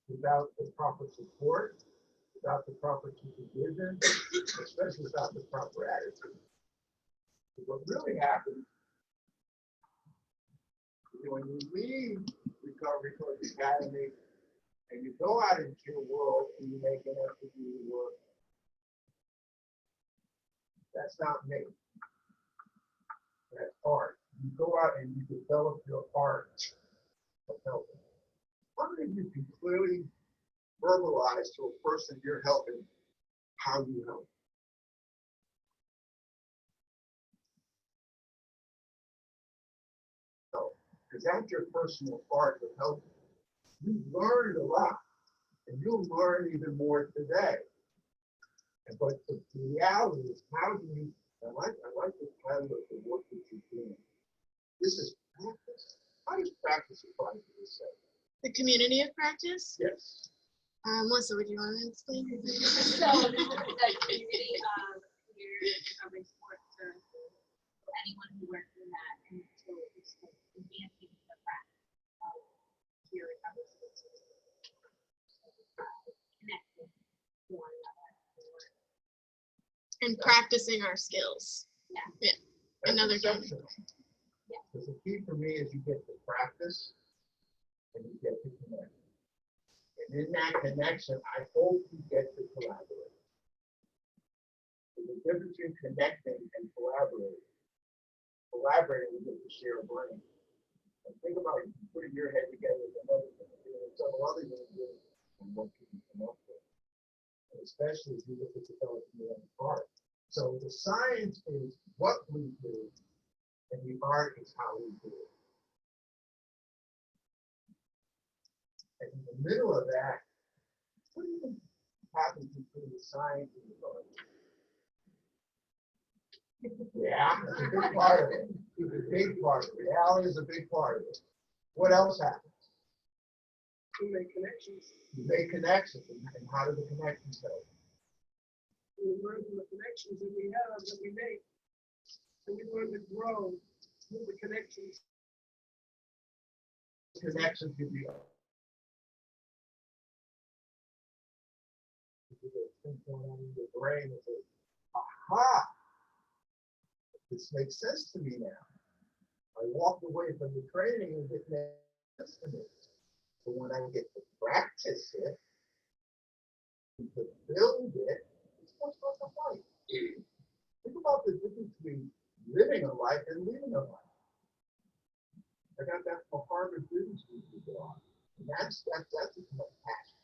without the proper support, without the proper supervision, especially without the proper attitude. But what really happens is when you leave Recovery Coach Academy and you go out into your world and you make an effort to do the work, that's not me. That's art. You go out and you develop your art of helping. How many of you can clearly verbalize to a person you're helping how you help? So, because that's your personal art of helping. You've learned a lot, and you'll learn even more today. But the reality is, how do you? I like the title of the work that you're doing. This is practice. How does practice apply to this? The community of practice. Yes. Melissa, would you want to explain? So this is the community of peer recovery support services for anyone who works in that, and so it's like advancing the practice of peer recovery support services, connecting to one another. And practicing our skills. Yeah. Another thing. Yeah. Because the key for me is you get to practice and you get to connect. And in that connection, I hope you get to collaborate. There's a difference between connecting and collaborating. Collaborating, we get to share a brain. And think about putting your head together with another thing, and several other things, and what you can come up with. And especially if you look at developing your own art. So the science is what we do, and the art is how we do it. And in the middle of that, what do you think happens between the science and the art? Yeah, it's a big part of it. It's a big part of it. Reality is a big part of it. What else happens? You make connections. You make connections, and how do the connections help? We learn from the connections that we have, that we make. And we learn to grow through the connections. Connections can be things going on in your brain and say, aha, this makes sense to me now. I walked away from the training and it made sense to me. So when I get to practice it, to build it, it's much like a life. Think about the difference between living a life and leading a life. I got that from Harvard Business School. And that's a passion.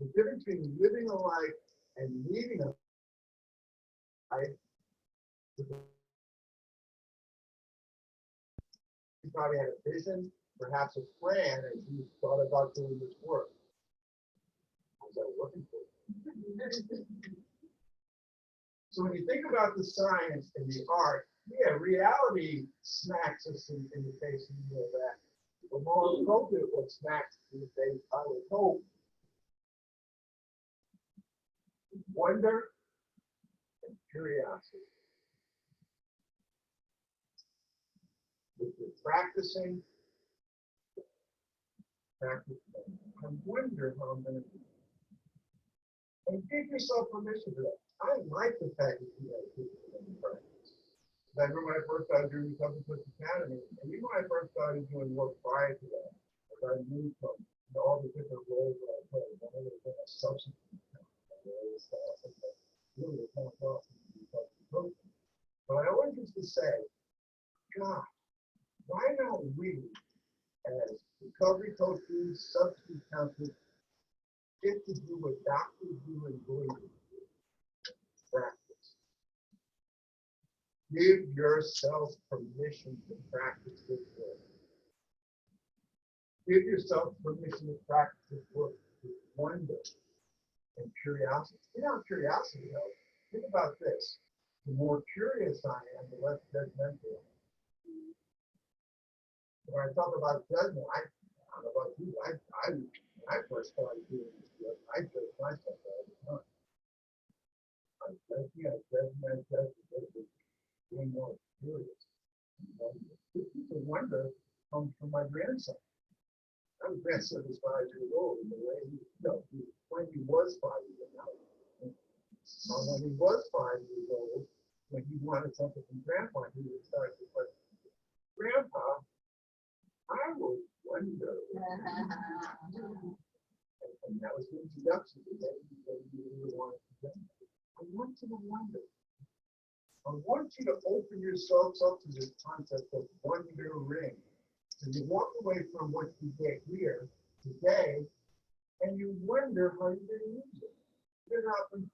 The difference between living a life and leading a life. You probably had a vision, perhaps a plan, as you thought about doing this work. How's that working for you? So when you think about the science and the art, yeah, reality smacks us in the face of that. The more appropriate what smacks in the face, I would hope, wonder and curiosity. If you're practicing, practice. I wonder how I'm going to do it. And give yourself permission for that. I like the fact that you have people in practice. I remember when I first started doing Recovery Coach Academy, and even when I first started doing work prior to that, as I moved from all the different roles that I played, I was a substance abuse, really come across in recovery coaching. But I always used to say, God, why don't we, as recovery coaches, substance counselors, get to do what doctors do and lawyers do? Practice. Give yourself permission to practice this work. Give yourself permission to practice this work with wonder and curiosity. You know how curiosity helps? Think about this. The more curious I am, the less judgmental. When I talk about judgment, I don't know about you. When I first started doing this work, I judged myself all the time. I judged being more curious. This is a wonder comes from my grandson. My grandson was 5 years old, and the way when he was 5 years old, when he was 5 years old, when he wanted something from Grandpa, he would start to say, Grandpa, I would wonder. And that was the introduction to that. He really wanted to do. I want you to wonder. I want you to open yourselves up to this concept of wonder ring. So you walk away from what you get here today, and you wonder how you're going to use it. You're not, and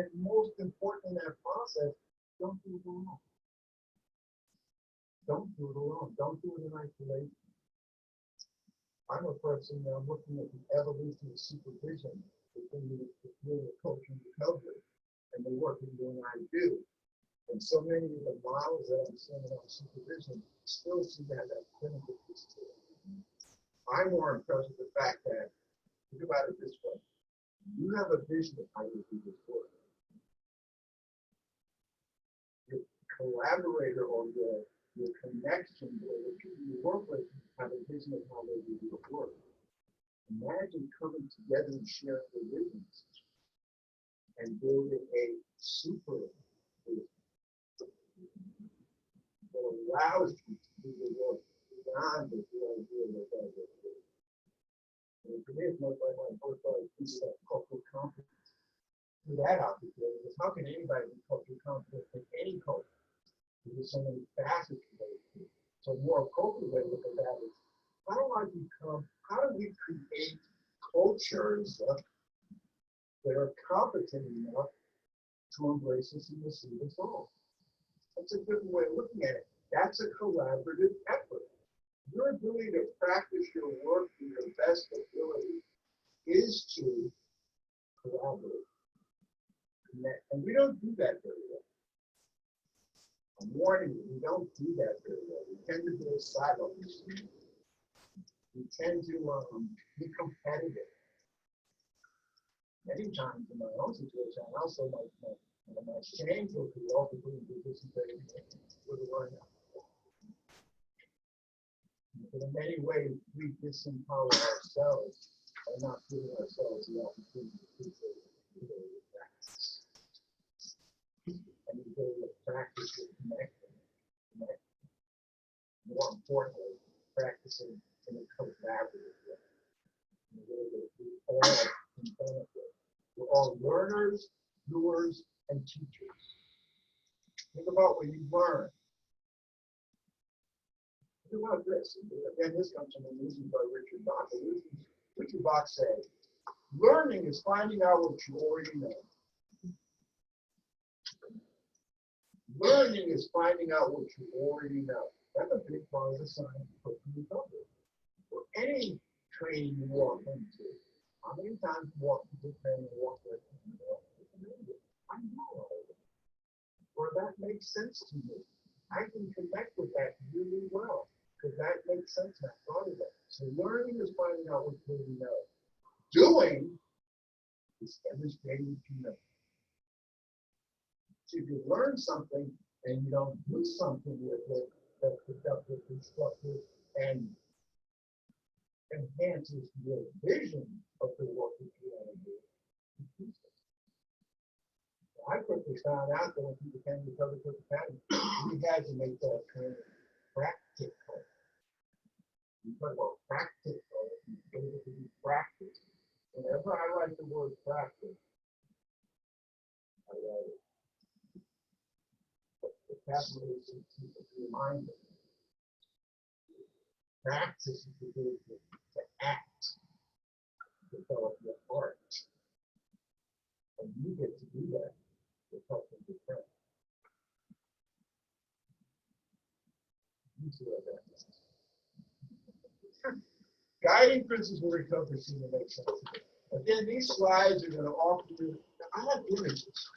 it's most important in that process, don't do it alone. Don't do it alone. Don't do it in isolation. I'm a person that I'm looking at the evolution of supervision between the coach and recovery and the work that you and I do. And so many of the models that I'm seeing in our supervision still seem to have that clinical piece to it. I'm more impressed with the fact that, think about it this way, you have a vision of how you do this work. Your collaborator or your connection or the people you work with have a vision of how they do your work. Imagine coming together and sharing their visions and building a super vision that allows you to do the work beyond the idea that does it. And for me, it's much like when I first started thinking about cultural competence. To that opportunity is how can anybody be cultural competent in any culture? There's so many facets of it. So a more appropriate way to look at that is how do we create cultures that are competent enough to embrace us and receive us all? That's a good way of looking at it. That's a collaborative effort. Your ability to practice your work to your best ability is to collaborate, connect. And we don't do that very well. I'm warning you, we don't do that very well. We tend to be silos. We tend to be competitive. Many times in my own situation, I also my shame will be also put in positions that with the word. But in many ways, we disempower ourselves by not giving ourselves the opportunity to do practice. And the ability to practice with connection. More importantly, practicing in a collaborative way. In a way that we all can benefit. We're all learners, doers, and teachers. Think about what you learn. Think about this. Again, this comes from a musing by Richard Bach. Richard Bach said, learning is finding out what you already know. Learning is finding out what you already know. That's a big part of the science of recovery. For any training you walk into, how many times you walk into training and walk away from it? I know all of it. Or that makes sense to me. I can connect with that really well because that makes sense and I thought of it. So learning is finding out what you already know. Doing is demonstrating what you know. So if you learn something and you don't do something with it that's productive, constructive, and enhances your vision of the work that you want to do, I quickly found out that when people came to Recovery Coach Academy, we had to make that training practical. We talk about practical, able to be practiced. Whenever I write the word practice, I write it. The capital is to remind them. Practice is the ability to act, develop your art. And you get to do that with help from your friends. You see what that means. Guiding principles of recovery seem to make sense. Again, these slides are going to offer you, I have images.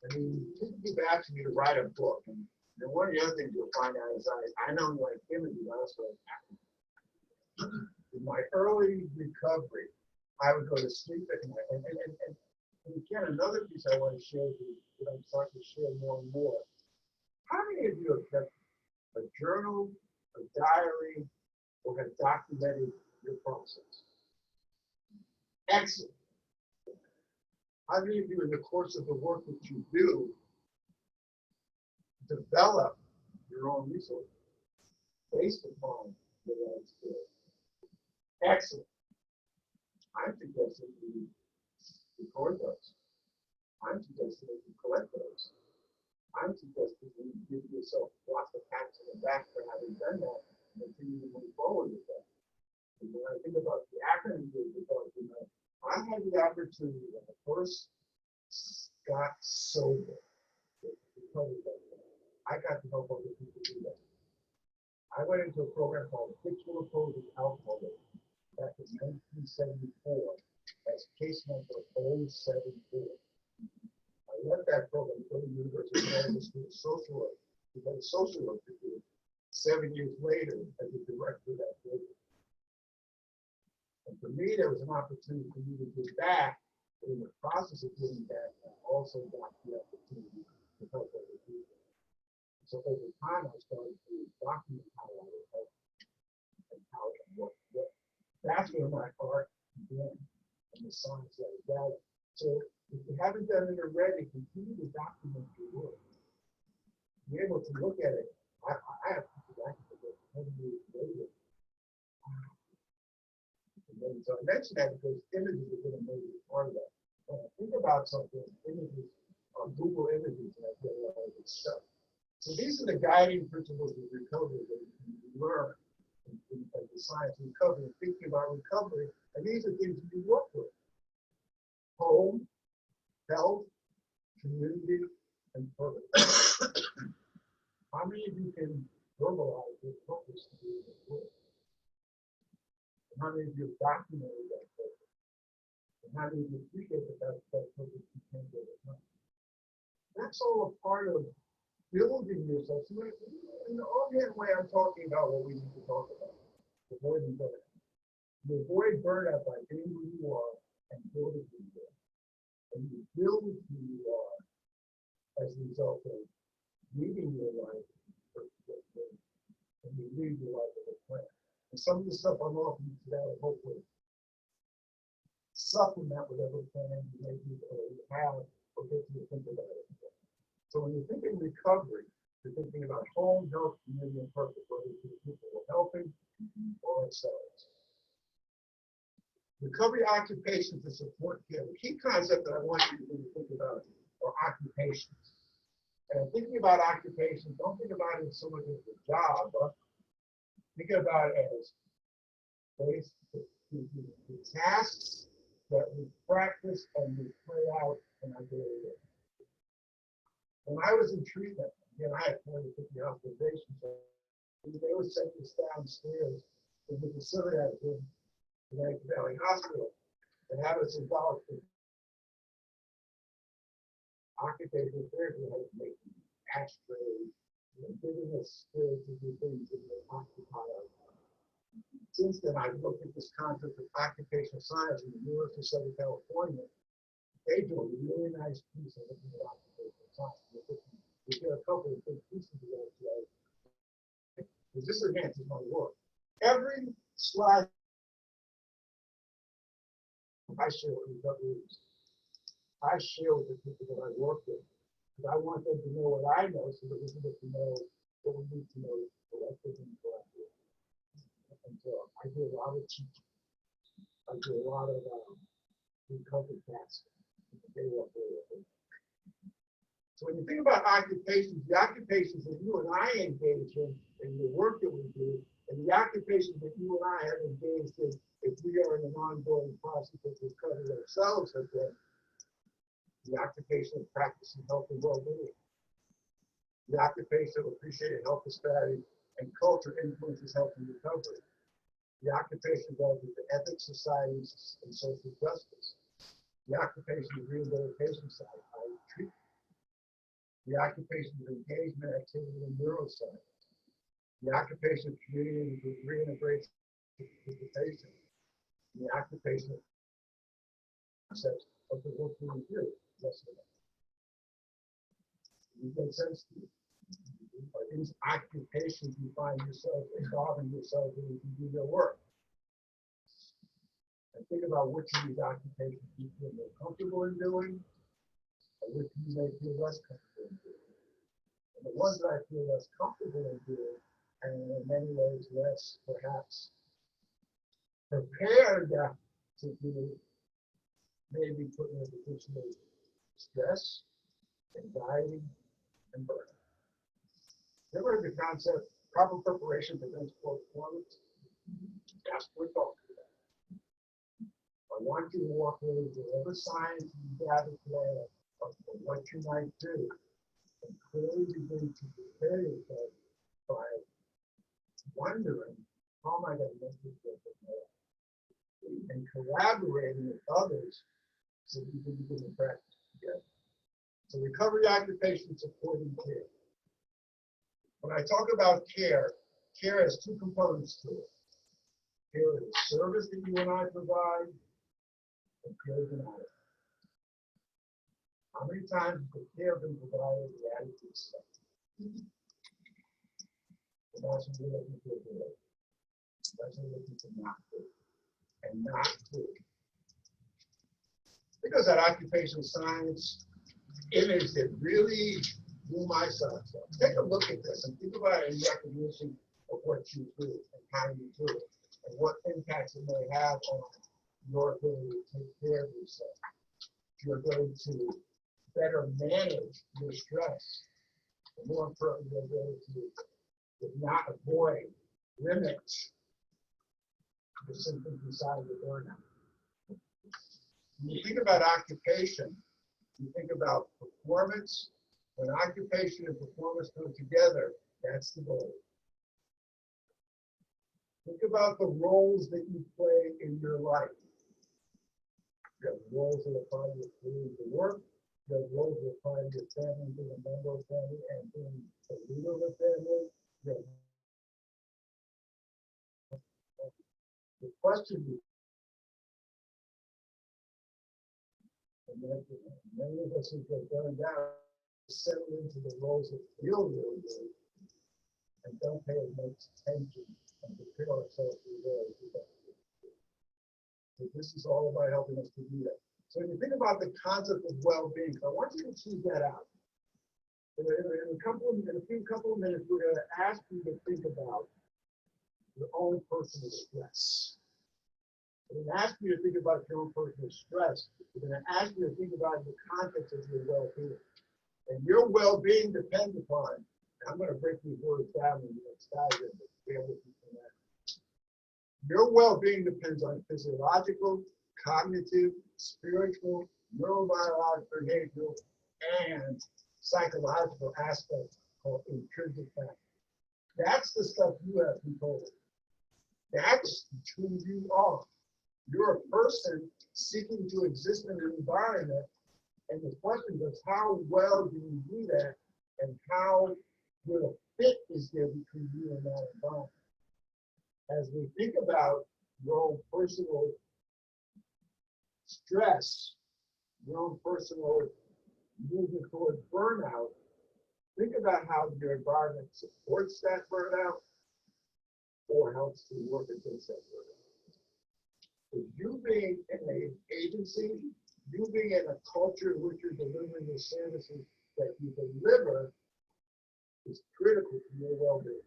I mean, people keep asking me to write a book, and one of the other things you'll find out is I know like images, I also in my early recovery, I would go to sleep at night. And again, another piece I want to share with you that I'm starting to share more and more. How many of you have kept a journal, a diary, or have documented your process? Excellent. How many of you, in the course of the work that you do, develop your own resources based upon your own skills? Excellent. I'm suggesting you record those. I'm suggesting that you collect those. I'm suggesting you give yourself lots of pats on the back for having done that and continue to move forward with that. And when I think about the acronym you're talking about, I had the opportunity when I first got sober. I got to help other people do that. I went into a program called Habitual Opposing Alcoholism back in 1974 as case number 074. I left that program to go to the University of Maryland School of Social Work because a social work degree 7 years later as the director of that program. And for me, there was an opportunity for me to give back, but in the process of giving back, I also got the opportunity to help other people. So over time, I started to document how I would help and how it worked. That's where my art began and the science that I gathered. So if you haven't done it already, continue to document your work. Be able to look at it. I have to go back to the 10 years later. And so I mention that because images have been a major part of that. When I think about something, images on Google Images, and I feel like it's stuff. So these are the guiding principles of recovery that you learn in the science of recovery, and thinking about recovery. And these are things you work with: home, health, community, and purpose. How many of you can verbalize your purpose to do this work? And how many of you have documented that purpose? And how many of you appreciate that that's that purpose you can get it done? That's all a part of building yourself. So in the offhand way, I'm talking about what we need to talk about: avoiding burnout. You avoid burnout by being who you are and building who you are. And you build who you are as a result of leading your life and you lead your life with a plan. And some of the stuff I'm offering you today, I hope will supplement whatever plan you may be or you have or get you to think about it. So when you're thinking recovery, you're thinking about home, health, community, and purpose, whether it's the people we're helping or ourselves. Recovery occupations and support care. The key concept that I want you to think about are occupations. And thinking about occupations, don't think about it so much as a job, but think about it as the tasks that we practice and we play out in our daily life. When I was in treatment, again, I had 40 50 hospitalizations, so they would send us downstairs to the facility I was in, the United Valley Hospital, and have us involved in occupational therapy, like making ashtrays, giving us skills to do things that may occupy our time. Since then, I've looked at this concept of occupational science in the University of Southern California. They do a really nice piece of looking at occupational science. We get a couple of big pieces of that today. Because this enhances my work. Every slide I share with recovery, I share with the people that I work with. Because I want them to know what I know so that we can get to know what we need to know collectively and collectively. And so I do a lot of teaching. I do a lot of recovery tasks. So when you think about occupations, the occupations that you and I engage in the work that we do, and the occupations that you and I have engaged in, if we are in an ongoing process of recovery ourselves, have been the occupation of practicing health and well-being, the occupation of appreciating health disparity and culture influences health and recovery, the occupation of the ethics, societies, and social justice, the occupation of rehabilitation side, treatment, the occupation of engagement, activity, and neuroscience, the occupation of community with reintegrates participation, the occupation of concepts of the work we do. Yes, or no? Does it make sense to you? Are these occupations you find yourself involving yourself in as you do your work? And think about which of these occupations you feel more comfortable in doing, or which you may feel less comfortable in doing. And the ones that I feel less comfortable in doing, and in many ways less perhaps prepared to do, may be put in a position of stress, anxiety, and burnout. You ever heard the concept, proper preparation prevents poor performance? That's what we're talking about. I want you to walk away with whatever science you gather today of what you might do, and clearly begin to prepare yourself by wondering, how am I going to make this different? And collaborating with others so that you can begin to practice together. So recovery, occupation, support, and care. When I talk about care, care has two components to it. Care is a service that you and I provide, and care is an attitude. How many times has the care been provided, the attitude stuff? And that's what we're looking for today. That's what we're looking for not do. And not do. Because that occupational science image that really blew my socks off. Take a look at this and think about it in recognition of what you do and how you do it, and what impacts it may have on your ability to take care of yourself, your ability to better manage your stress, and more importantly, your ability to not avoid, limit the symptoms inside of the burnout. When you think about occupation, you think about performance. When occupation and performance come together, that's the goal. Think about the roles that you play in your life. You have roles that apply to your work. You have roles that apply to your family, being a member of family, and being a leader of the family. You have the question is, and many of us who get burned out settle into the roles that feel really good and don't pay as much attention and prepare ourselves for the way to do that. So this is all about helping us to do that. So when you think about the concept of well-being, I want you to tease that out. In a few couple of minutes, we're going to ask you to think about your own personal stress. We're going to ask you to think about your own personal stress. We're going to ask you to think about the context of your well-being. And your well-being depends upon, and I'm going to break these words down in the next diagram, but bear with me for that. Your well-being depends on physiological, cognitive, spiritual, neurobiological, behavioral, and psychological aspects called intrinsic factors. That's the stuff you have control of. That's who you are. You're a person seeking to exist in an environment, and the question is, how well do you do that, and how good a fit is there between you and that environment? As we think about your own personal stress, your own personal movement towards burnout, think about how your environment supports that burnout or helps to work against that burnout. So you being in an agency, you being in a culture in which you're delivering the services that you deliver is critical to your well-being.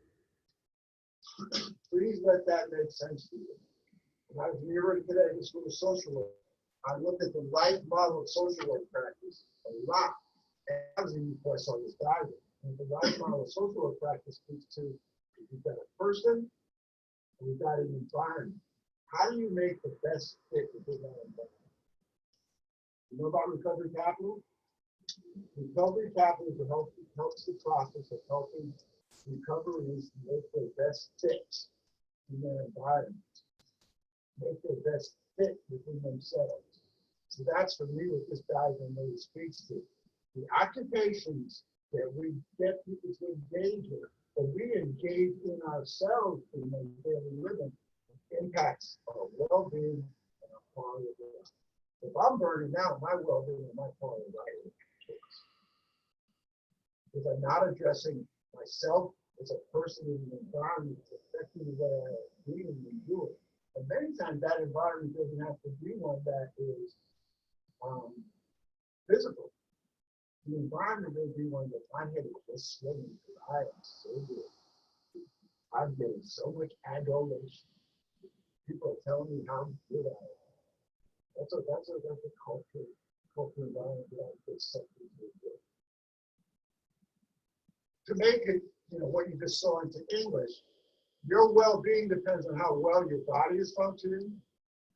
Please let that make sense to you. When I was in Europe today, this was a social work. I looked at the life model of social work practice a lot. And I was in before I saw this diagram. And the life model of social work practice speaks to, you've got a person and you've got an environment. How do you make the best fit within that environment? You know about recovery capital? Recovery capital is helps the process of helping recoveries make their best fit in their environment, make their best fit within themselves. So that's for me what this diagram really speaks to. The occupations that we get people to engage in, but we engage in ourselves in the daily living impacts our well-being and our quality of life. If I'm burning out, my well-being and my quality of life is because I'm not addressing myself as a person in an environment that's affecting the way I breathe and do it. And many times that environment doesn't have to be one that is physical. The environment may be one that I'm getting just swimming because I am so good. I'm getting so much adulation. People are telling me how good I am. That's a culture environment that I think something to do. To make it, what you just saw into English, your well-being depends on how well your body is functioning,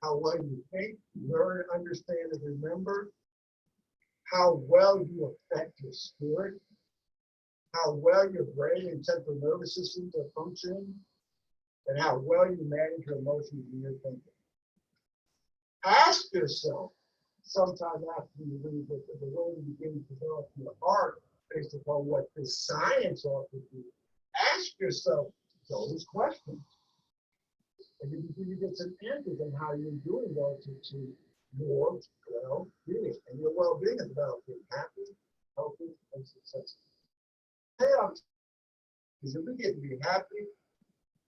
how well you think, learn, understand, and remember, how well you affect your spirit, how well your brain and central nervous systems are functioning, and how well you manage your emotions and your thinking. Ask yourself, sometime after you read the way you begin to develop your art based upon what this science offers you, ask yourself those questions. And you get some answers on how you're doing relative to your well-being. And your well-being is about being happy, healthy, and successful. Payoff is that we get to be happy,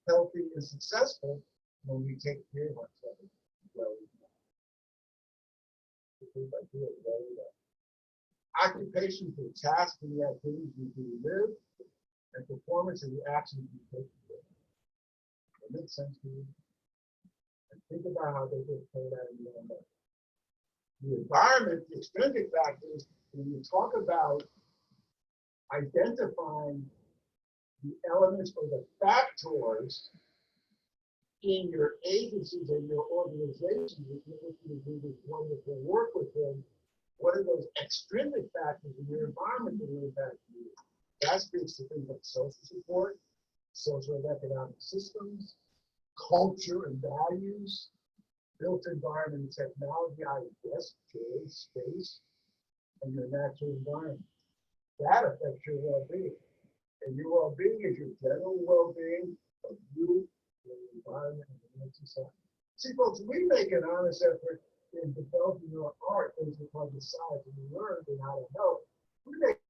healthy, and successful when we take care of ourselves well. Occupation for the tasks and the activities we do live, and performance and the actions we take to live. That makes sense to you? And think about how they get played out in your own life. The environment, the extrinsic factors, when you talk about identifying the elements or the factors in your agencies and your organizations, if you're looking to do this wonderful work with them, what are those extrinsic factors in your environment that will impact you? That speaks to things like social support, social and economic systems, culture and values, built environment and technology, IES, space, and your natural environment. That affects your well-being. And your well-being is your general well-being of you, your environment, and the society. See, folks, we make an honest effort in developing our art based upon the science and we learn and how to help. We make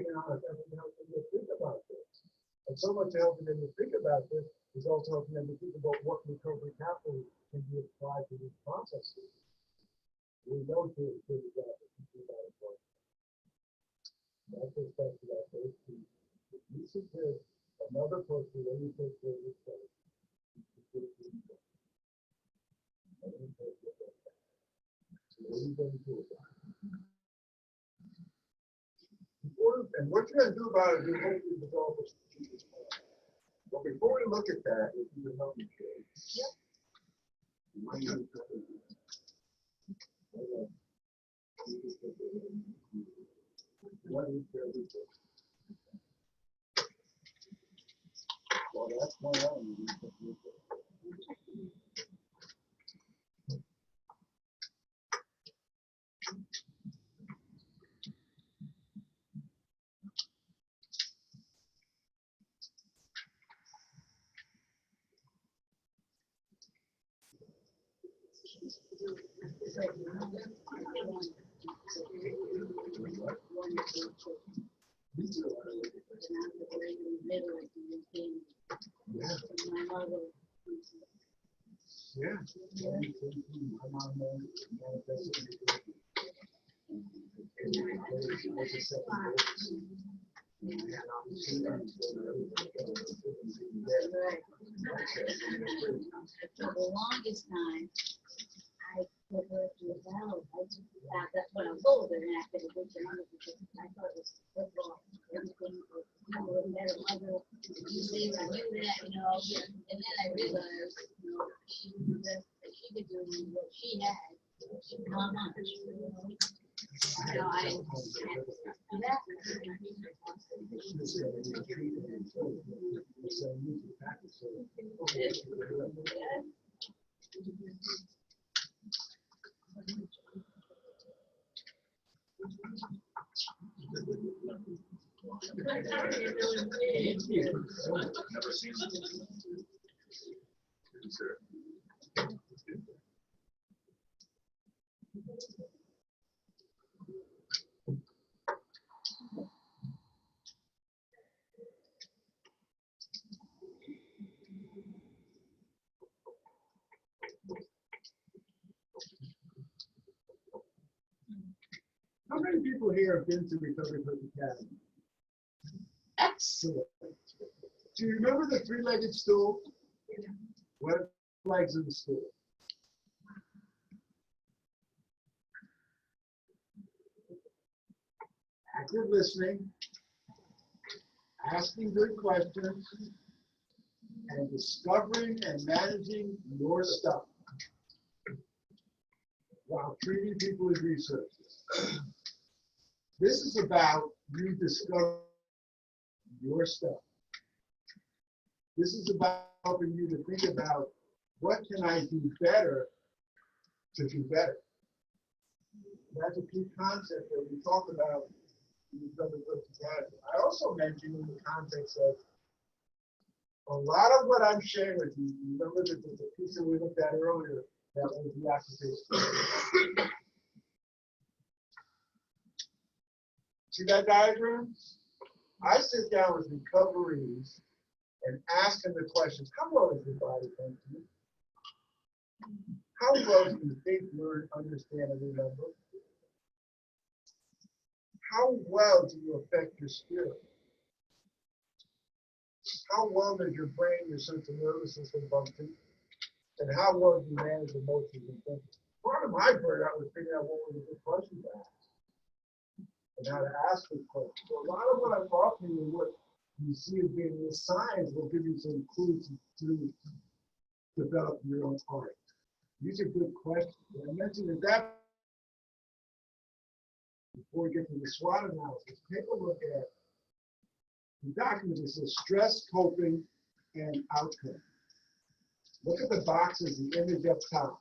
an honest effort to help them to think about this. And so much helping them to think about this is also helping them to think about what recovery capital can be applied to these processes. We know to do that. That's just back to that first piece. If you suggest another person that you take care of yourself, and what you're going to do about it is hopefully develop a strategic plan. But before we look at that, if you can help me, what is their research? Well, that's one element. Yeah. For the longest time, I put her through hell. That's what I was told, and I could have been because I thought it was football, everything was better mother. You say I knew that, and then I realized, she could do what she had. How much, I had to do that. How many people here have been to Recovery Coach Academy? Excellent. Do you remember the three-legged stool? What legs in the stool? Active listening, asking good questions, and discovering and managing your stuff while treating people as resources. This is about you discovering your stuff. This is about helping you to think about what can I do better to do better. That's a key concept that we talk about in the Recovery Coach Academy. I also mentioned in the context of a lot of what I'm sharing with you. Remember that there's a piece that we looked at earlier that was the application. See that diagram? I sit down with recoveries and ask them the questions. How well is your body functioning? How well do you think, learn, understand, and remember? How well do you affect your spirit? How well does your brain, your central nervous system function? And how well do you manage emotions and thinking? Part of my burnout was figuring out what were the good questions to ask and how to ask good questions. So a lot of what I'm offering you, what you see as being the science, will give you some clues to develop your own art. These are good questions. And I mentioned that before we get to the SWOT analysis, take a look at the document that says stress, coping, and outcome. Look at the boxes, the image up top.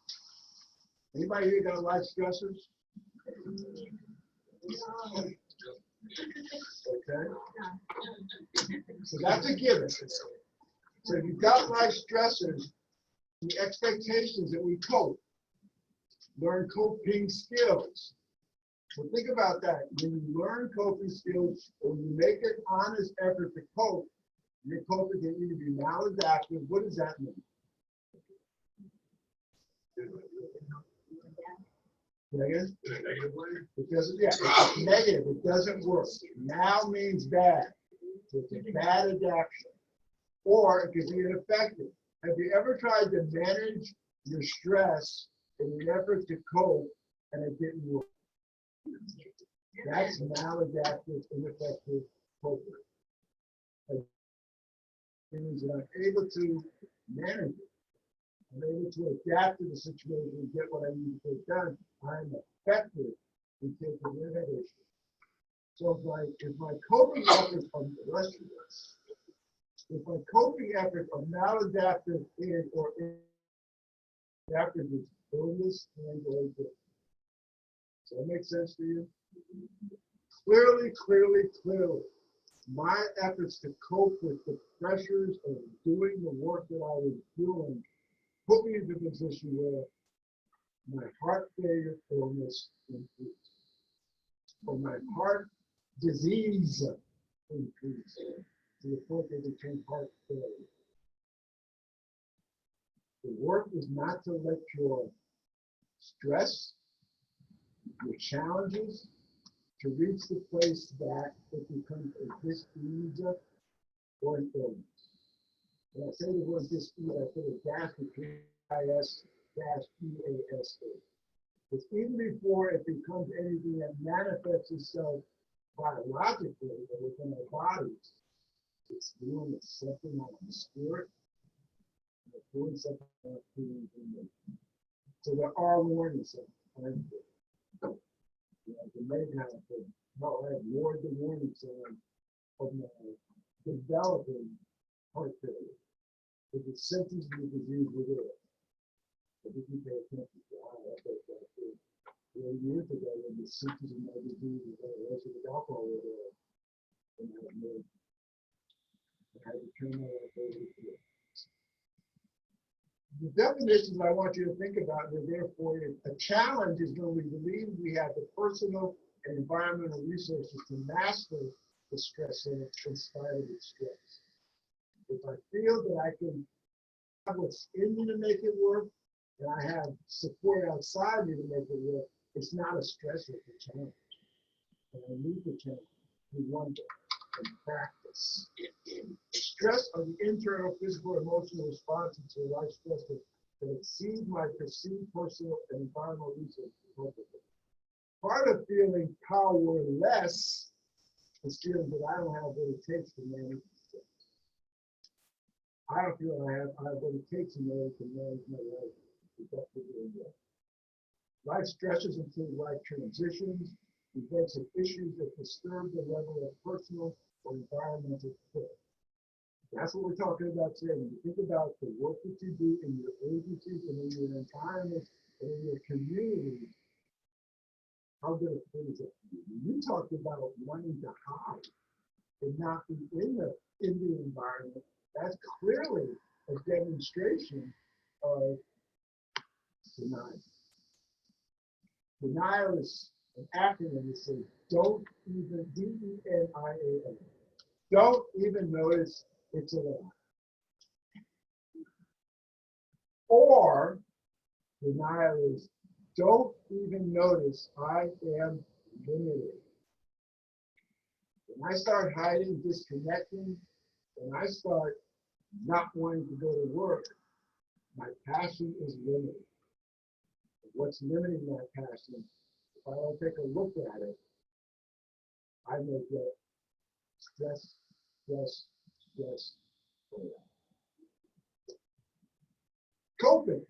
Anybody here got life stressors? Okay. So that's a given. So if you've got life stressors, the expectations that we cope, learn coping skills. So think about that. When you learn coping skills, or you make an honest effort to cope, your coping can either be maladaptive. What does that mean? Negative? It doesn't, yeah, it's negative. It doesn't work. Now means bad. So it's a bad adaptation. Or it could be ineffective. Have you ever tried to manage your stress in an effort to cope and it didn't work? That's maladaptive, ineffective coping. It means that I'm able to manage it. I'm able to adapt to the situation and get what I need to get done. I'm effective in taking care of that issue. So if my coping efforts are if my coping efforts are maladaptive or adaptive, it's illness and or death. Does that make sense to you? Clearly, my efforts to cope with the pressures of doing the work that I was doing put me into a position where my heart failure illness increased, or my heart disease increased to the point that it became heart failure. The work is not to let your stress, your challenges, to reach the place that it becomes a dis-ease or an illness. When I say the word dis-ease, I put a dash between IS-EASA. Because even before it becomes anything that manifests itself biologically or within our bodies, it's doing something on the spirit, and it's doing something on our feelings and emotions. So there are warning signs. You know, the may have no, I ignored the warning sign of my developing heart failure. But the symptoms of the disease were there. But if you pay attention to how that goes back to years ago when the symptoms of my disease were related with alcohol were there. And I had to turn my life over to it. The definitions I want you to think about are there for you. A challenge is when we believe we have the personal and environmental resources to master the stress in spite of its stress. If I feel that I can have what's in me to make it work, and I have support outside me to make it work, it's not a stress, it's a challenge. And I need the challenge. We wonder and practice. Stress are the internal, physical, emotional responses to life stressors that exceed my perceived personal and environmental resources. Part of feeling powerless is feeling that I don't have what it takes to manage stress. I don't feel I have what it takes in order to manage my life effectively. Life stresses include life transitions, events and issues that disturb the level of personal or environmental care. That's what we're talking about today. When you think about the work that you do in your agencies and in your environments and in your communities, how good a thing is that for you? You talked about wanting to hide and not be in the environment. That's clearly a demonstration of denial. Denial is an acronym that says don't even, DENIAL. Don't even notice it's a lie. Or denial is don't even notice I am limited. When I start hiding, disconnecting, when I start not wanting to go to work, my passion is limited. What's limiting my passion? If I don't take a look at it, I may get stress. Coping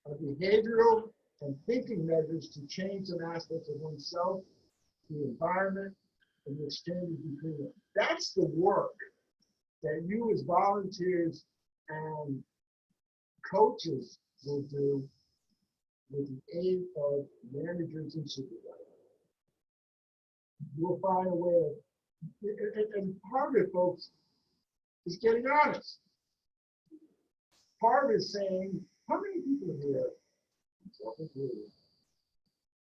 are behavioral and thinking measures to change some aspects of oneself, the environment, and the exchanges between them. That's the work that you as volunteers and coaches will do with the aid of managers and supervisors. You'll find a way of, and part of it, folks, is getting honest. Part of it is saying, how many people here, self-included,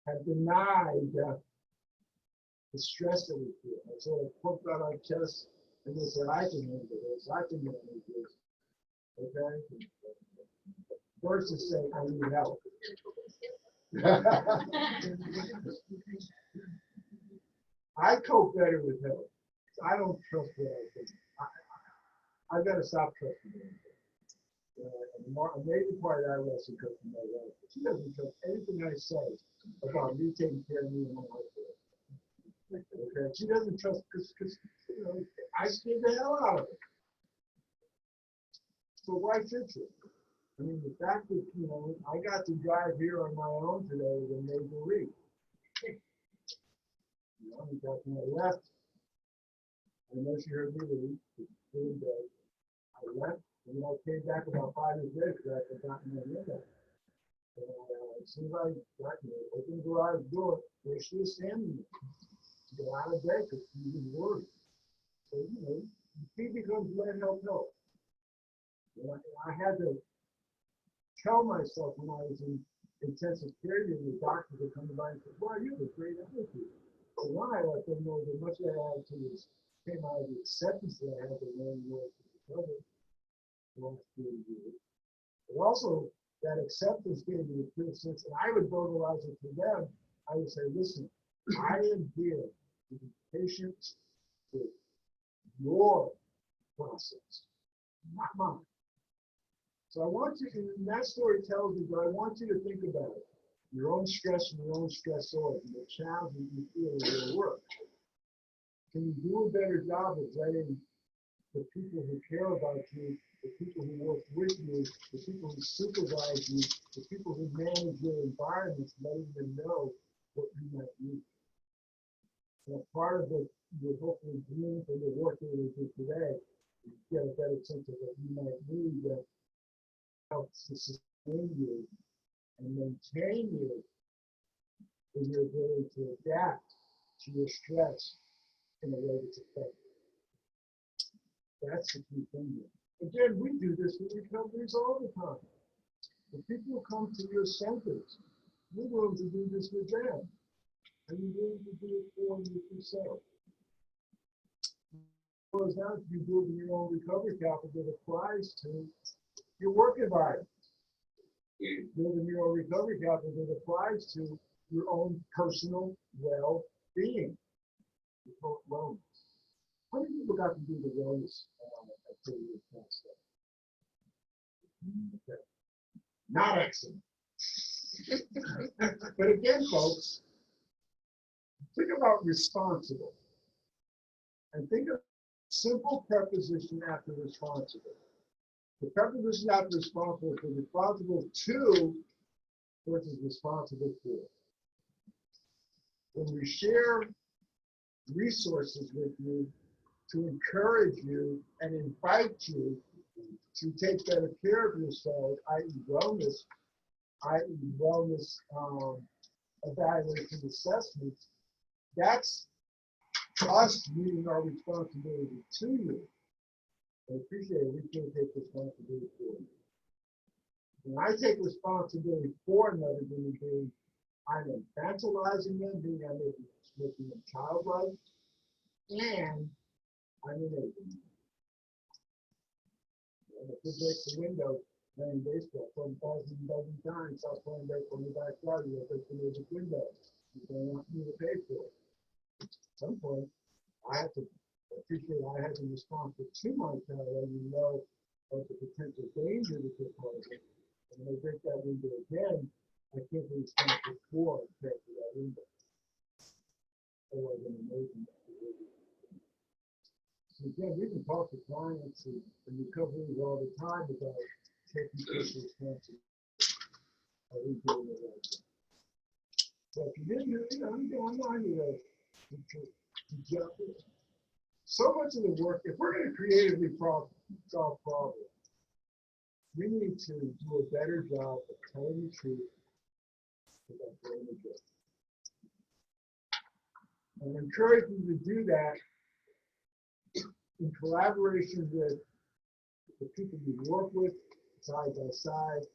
have denied the stress that we feel? And sort of poked out our chest and they said, I can handle this, I can manage this, okay? Versus saying, I need help. I cope better with help. I don't trust what I think. I got to stop trusting them. And a major part of that lesson comes from my wife. She doesn't trust anything I say about me taking care of me and my wife. Okay, she doesn't trust because you know I scared the hell out of her. So why should she? I mean, the fact that I got to drive here on my own today was a major leap. In fact, when I left, I know she heard me leave. I left, and then I came back about 5 years later because I had forgotten my window. And as soon as I got there, opened the garage door, there she was standing there. She got out of bed because she was worried. So, she becomes let help. I had to tell myself when I was in intensive care unit, the doctors would come by and say, well, you have a great attitude. So when I let them know that much of that attitude came out of the acceptance that I had to learn more to recover the last 30 years. But also, that acceptance gave me a clear sense, and I would vocalize it to them. I would say, listen, I am here to be patient with your process, not mine. So I want you, and that story tells you, but I want you to think about it. Your own stress and your own stressors and the challenges you feel in your work. Can you do a better job of letting the people who care about you, the people who work with you, the people who supervise you, the people who manage your environments, letting them know what you might need? And part of what you're hopefully doing for the work that we do today is get a better sense of what you might need that helps to sustain you and maintain you is your ability to adapt to your stress in a way that's effective. That's the key thing here. Again, we do this with recoveries all the time. The people who come to your centers, you're willing to do this with them. And you're willing to do it for yourself. As long as you building your own recovery capital that applies to your work environment. Building your own recovery capital that applies to your own personal well-being. Wellness. How many people got to do the wellness activity this past day? Okay. Not excellent. But again, folks, think about responsible. And think of simple preposition after responsible. The preposition after responsible for responsible to versus responsible for. When we share resources with you to encourage you and invite you to take better care of yourself, i.e. wellness, evaluation assessments, that's us meeting our responsibility to you. I appreciate it. We can't take responsibility for you. When I take responsibility for another human being, I'm infantilizing them, meaning I'm making them childlike, and I'm enabling them. And if you break the window playing baseball 1,000 times, stop playing baseball in the backyard, you'll break the music window. You don't want me to pay for it. At some point, I have to appreciate I have to respond to my child, letting you know of the potential danger that could cause it. And when I break that window again, I can't be responsible for breaking that window. Otherwise, I'm amazing. So again, we can talk to clients and recoveries all the time about taking personal responsibility. Are we doing it right? So if you didn't do it, I'm not here to jump in. So much of the work, if we're going to creatively solve problems, we need to do a better job of telling the truth without blowing the joke. And encourage you to do that in collaboration with the people you work with side by side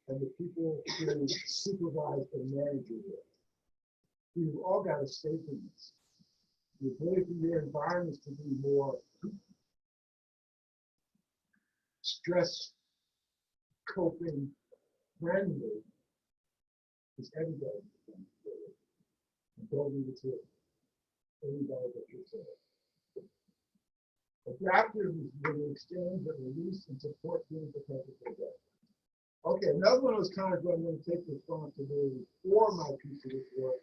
and the people who supervise and manage you with. You've all got a stake in this. The ability for your environments to be more stress coping friendly is everybody's responsibility. And don't leave it to anybody but yourself. Adaptive is the exchange of release and support being protected for that. Okay, another one of those times where I'm going to take responsibility for my piece of this work,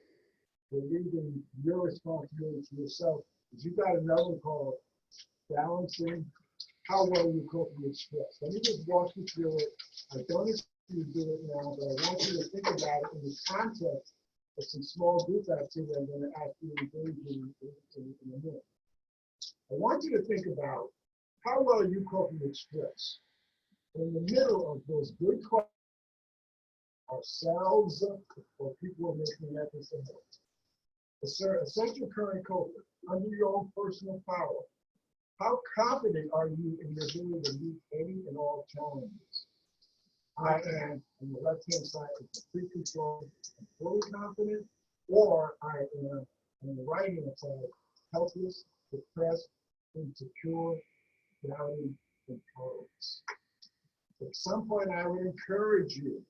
relieving your responsibility to yourself, is you got another one called balancing how well you cope with stress. Let me just walk you through it. I don't expect you to do it now, but I want you to think about it in the context of some small group activity I'm going to ask you to engage in a minute. I want you to think about how well you cope with stress. In the middle of those good questions, ourselves or people who are making an effort to help. Assess your current coping under your own personal power. How confident are you in your ability to meet any and all challenges? I am, on the left-hand side, in complete control and fully confident, or I am, on the right-hand side, helpless, depressed, insecure, doubting, and powerless. At some point, I would encourage you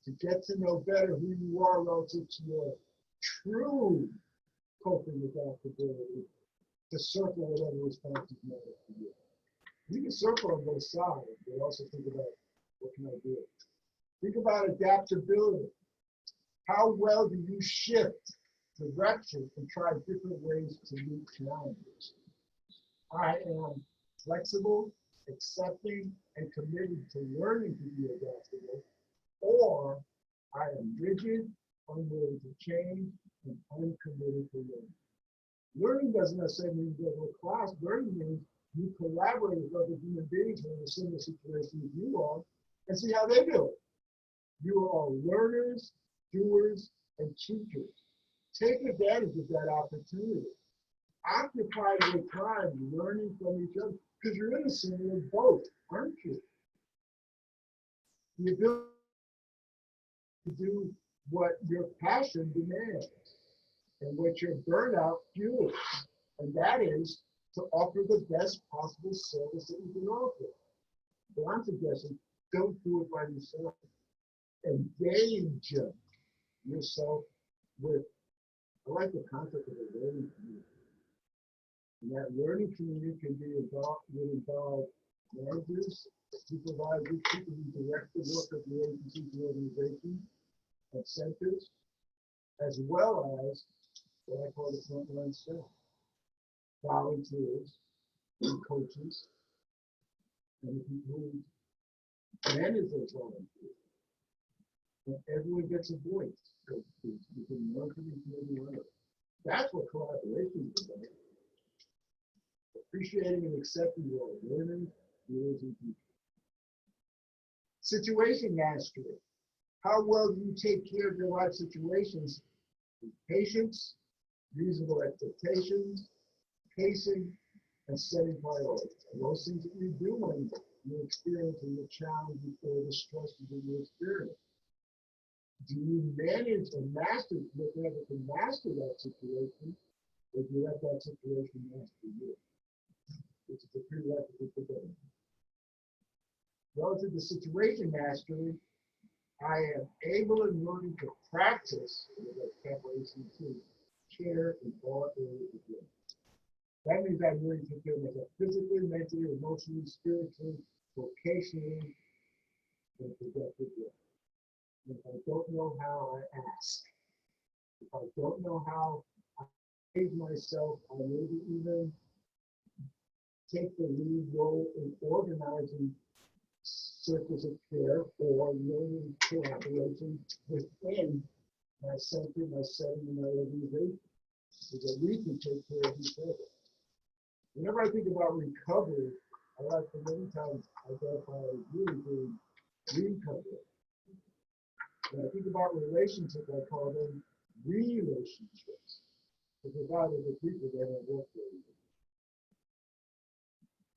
to get to know better who you are relative to your true coping adaptability, to circle whatever responses matter for you. You can circle on both sides, but also think about what can I do? Think about adaptability. How well do you shift direction and try different ways to meet challenges? I am flexible, accepting, and committed to learning to be adaptable, or I am rigid, unwilling to change, and uncommitted to learning. Learning doesn't necessarily mean you go to a class. Learning means you collaborate with other human beings who are in a similar situation as you are and see how they do it. You are all learners, doers, and teachers. Take advantage of that opportunity. Occupy your time learning from each other because you're in a similar boat, aren't you? The ability to do what your passion demands and what your burnout fuels, and that is to offer the best possible service that you can offer. But I'm suggesting don't do it by yourself. Engage yourself with, I like the concept of a learning community. And that learning community can be would involve managers, supervisors, people who direct the work of the agencies and organizations and centers, as well as what I call the frontline staff, volunteers, and coaches, and the people who manage those volunteers. And everyone gets a voice. So you can learn from each other. That's what collaboration is about. Appreciating and accepting your learning, leaders, and people. Situation mastery. How well do you take care of your life situations with patience, reasonable expectations, pacing, and setting priorities. And those things that you do when you're experiencing the challenges or the stresses that you experience. Do you manage and master, look able to master that situation, or do you let that situation master you? Which is a prerequisite for government. Relative to situation mastery, I am able and willing to practice with a preparation to care in all areas of life. That means I'm willing to care myself physically, mentally, emotionally, spiritually, vocationally, and productively. If I don't know how, I ask. If I don't know how, I raise myself, I maybe even take the lead role in organizing circles of care or learning collaboration within my center, my setting, and my organization, so that we can take care of each other. Whenever I think about recovery, I like to many times identify as really doing recovery. When I think about relationships, I call them relationships. Because without other people, they don't work very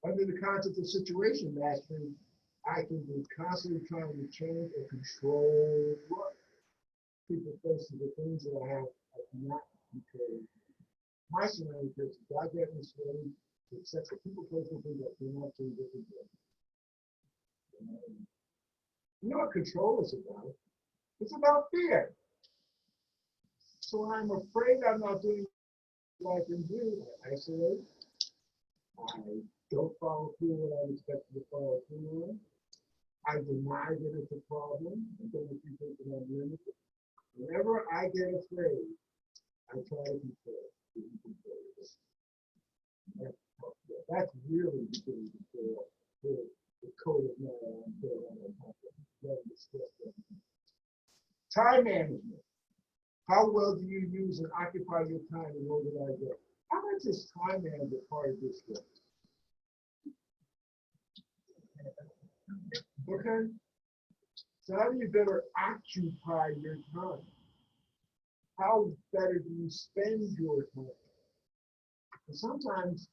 well. Under the concept of situation mastery, I can be constantly trying to change or control what people face to the things that I cannot control. My scenario is God get me ready to accept the people, place, and things that cannot change every day. You know what control is about? It's about fear. So when I'm afraid I'm not doing what I can do, I isolate. I don't follow through what I'm expected to follow through on. I deny that it's a problem. I don't think that I'm limited. Whenever I get afraid, I try to control it. That's really beginning to feel the code of my time management. How well do you use and occupy your time and organize it? How much is time management part of this stuff? Okay. So how do you better occupy your time? How better do you spend your time? And sometimes,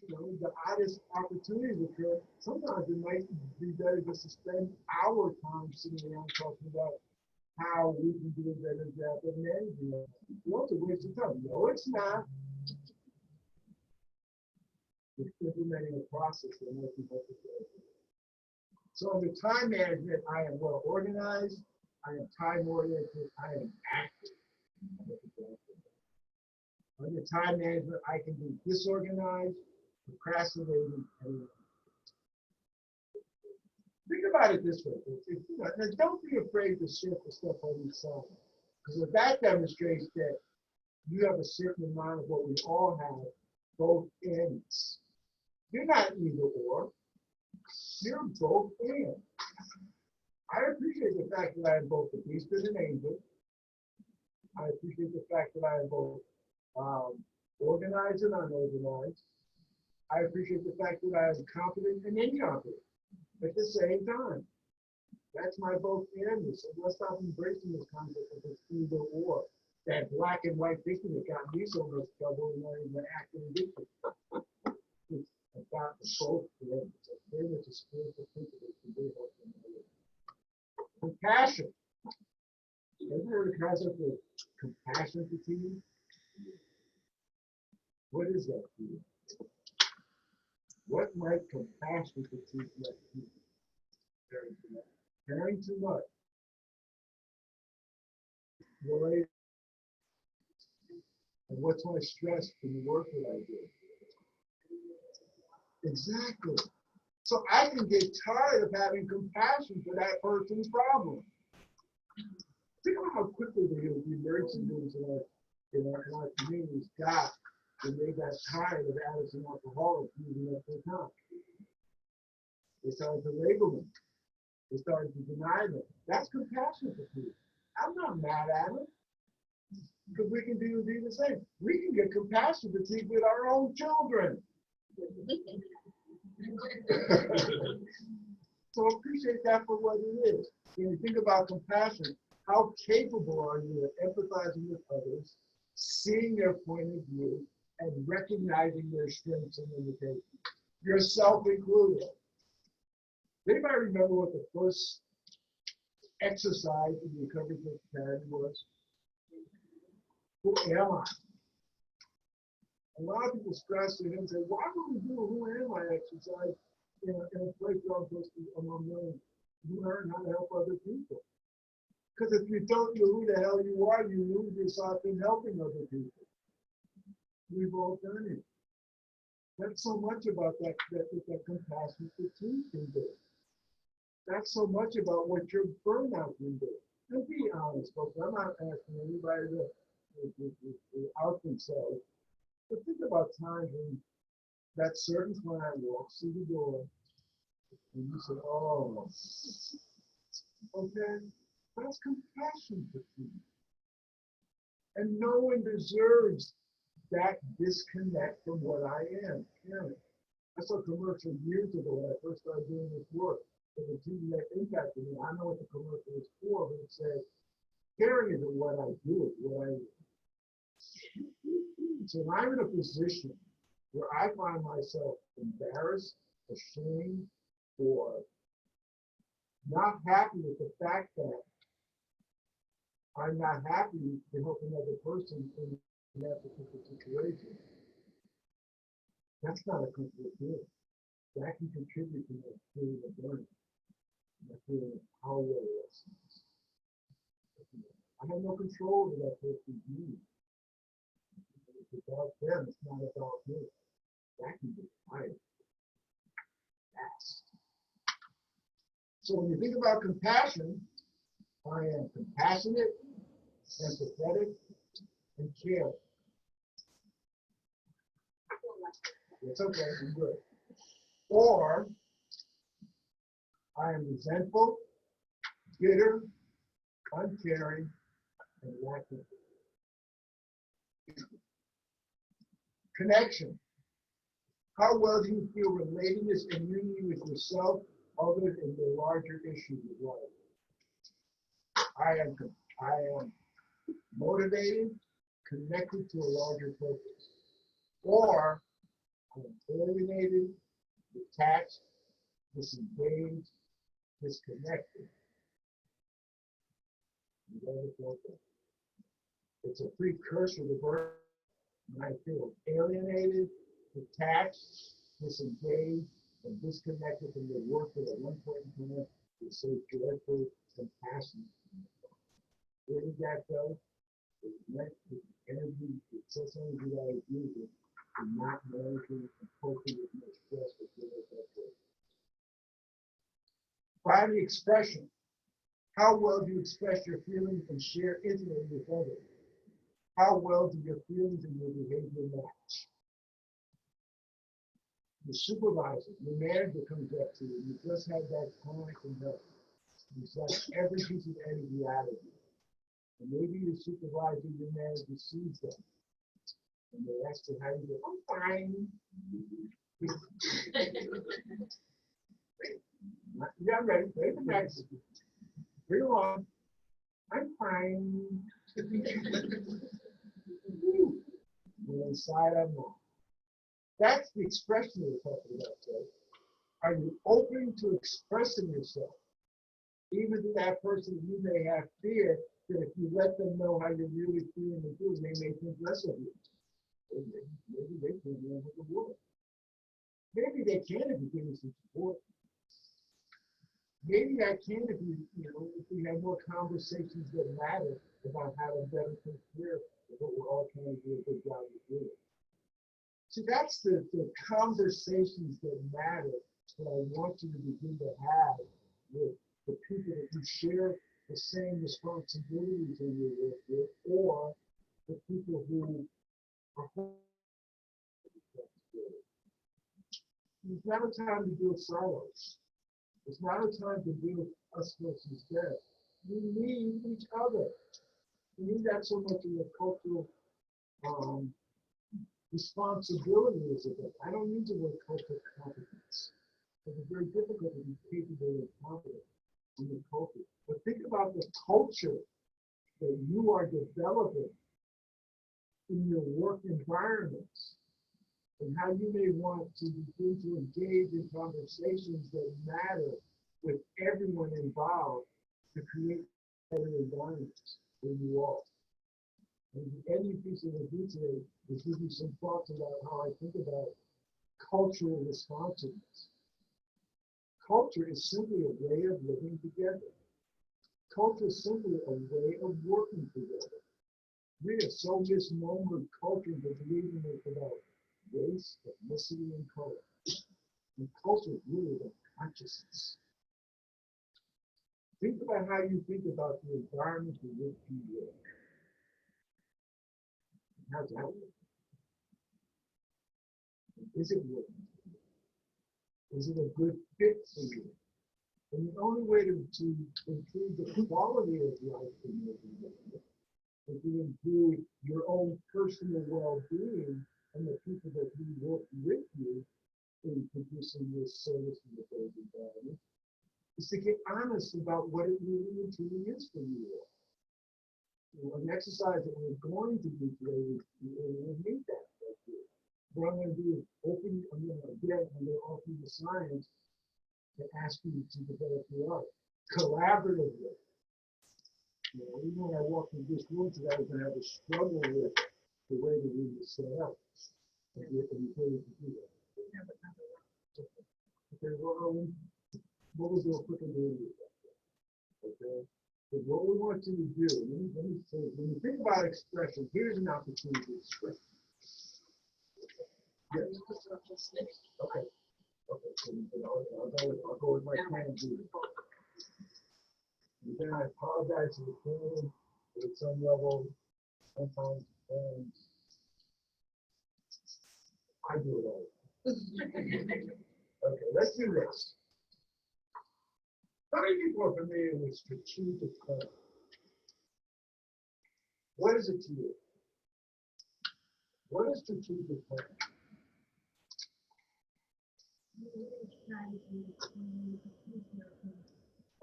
the oddest opportunities occur. Sometimes it might be better just to spend our time sitting around talking about how we can do a better job of managing it. It's a waste of time. No, it's not. It's implementing a process that might be helpful. So under time management, I am well organized, I am time oriented, I am active. Under time management, I can be disorganized, procrastinating, and think about it this way. Now don't be afraid to surface stuff on your side, because what that demonstrates that you have a certain amount of what we all have, both ends. You're not either or. You're both in. I appreciate the fact that I am both a beast and an angel. I appreciate the fact that I am both organized and unorganized. I appreciate the fact that I am confident and incompetent at the same time. That's my vote for end this. And let's stop embracing this concept of this either or. That black and white thinking that got me so much trouble and not even acting addicted. It's about the both for them. It's a very much a spiritual principle to do helping others. Compassion. Ever heard of the concept of compassion fatigue? What is that for you? What might compassion fatigue let you? Caring too much. Caring too much. Related. And what's my stress in the work that I do? Exactly. So I can get tired of having compassion for that person's problem. Think about how quickly the emergency rooms in our communities got when they got tired of addicts and alcoholics using up their time. They started to label them. They started to deny them. That's compassion fatigue. I'm not mad at them because we can do the same. We can get compassion fatigue with our own children. So appreciate that for what it is. When you think about compassion, how capable are you of empathizing with others, seeing their point of view, and recognizing their strengths and limitations, yourself included? Anybody remember what the first exercise in the recovery plan was? Who am I? A lot of people scratch their head and say, why would we do a who am I exercise in a place where I'm supposed to be among millions who learn how to help other people? Because if you don't know who the hell you are, you lose yourself in helping other people. We've all done it. That's so much about that compassion fatigue can do. That's so much about what your burnout can do. And be honest, folks. I'm not asking anybody to out themselves. But think about times when that certain client walks through the door and you say, oh, okay, that's compassion fatigue. And no one deserves that disconnect from what I am. Caring. I saw a commercial years ago when I first started doing this work. And the TV that impacted me. I know what the commercial is for, but it said, caring isn't what I do, it's what I do. So if I'm in a position where I find myself embarrassed, ashamed, or not happy with the fact that I'm not happy to help another person in that particular situation, that's not a comfortable feeling. That can contribute to that feeling of burnout, that feeling of powerlessness. I have no control over that person's needs. It's about them, it's not about me. That can be tired. Fast. So when you think about compassion, I am compassionate, empathetic, and caring. It's okay, I'm good. Or I am resentful, bitter, uncaring, and lacking. Connection. How well do you feel relatedness and unity with yourself, others, and the larger issues of life? I am motivated, connected to a larger purpose. Or I am alienated, detached, disengaged, disconnected. It's a precursor to burnout. When I feel alienated, detached, disengaged, and disconnected from the work that at one point in time is so joyful and passionate. Where did that go? It's meant with energy, excess energy that I was using, and not managing and coping with my stress with that work. Finally, expression. How well do you express your feelings and share intimately with others? How well do your feelings and your behavior match? The supervisor, your manager comes up to you, you just had that client from help. You suck every piece of energy out of you. And maybe your supervisor, your manager sees that. And they ask you how you do. I'm fine. Yeah, I'm ready. Ready for next. Bring it on. I'm fine. But inside, I'm not. That's the expression we're talking about, right? Are you open to expressing yourself? Even to that person, you may have fear that if you let them know how you're really feeling and doing, they may think less of you. Maybe they can't live with the world. Maybe they can if you give them some support. Maybe I can if if we have more conversations that matter about how to better take care of what we're all trying to do a good job of doing. See, that's the conversations that matter that I want you to begin to have with the people that you share the same responsibilities in your work with, or the people who are holding responsibility. It's not a time to build silos. It's not a time to build us versus them. We need each other. We need that so much in the cultural responsibility is about. I don't use the word cultural competence. It's very difficult to be capable and competent in the culture. But think about the culture that you are developing in your work environments and how you may want to begin to engage in conversations that matter with everyone involved to create better environments for you all. And the ending piece of the do today is give you some thoughts about how I think about cultural responsiveness. Culture is simply a way of living together. Culture is simply a way of working together. We are so misnomered culture that believing it's about race, ethnicity, and color. And culture is really about consciousness. Think about how you think about the environment in which you live. How's that work? Is it working? Is it a good fit for you? And the only way to improve the quality of life in your environment is to improve your own personal well-being and the people that you work with you in producing this service in the those environment, is to get honest about what it really and truly is for you all. An exercise that we're going to do today, we'll meet that. What I'm going to do is open, I'm going to offer you the science to ask you to develop your art collaboratively. Even when I walked into this room today, I was going to have a struggle with the way that we were set up. And you really to do that. Okay, well, what was your quick and dirty with that? Okay. So what we want you to do, let me say, when you think about expression, here's an opportunity to express. Yes. Okay. Okay. So I'll go with my plan B. And then I apologize to the family at some level. Sometimes I do it all. Okay, let's do this. How many people are familiar with strategic planning? What is it to you? What is strategic planning?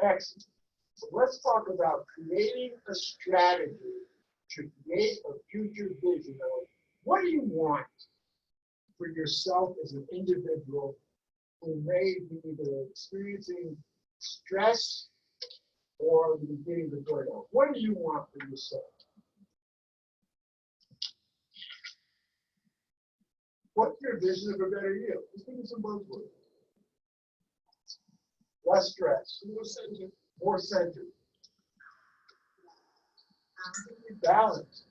Excellent. So let's talk about creating a strategy to create a future vision of what do you want for yourself as an individual who may be either experiencing stress or the beginning of burnout. What do you want for yourself? What's your vision of a better you? Just give me some buzzwords. Less stress. More centered. Balance.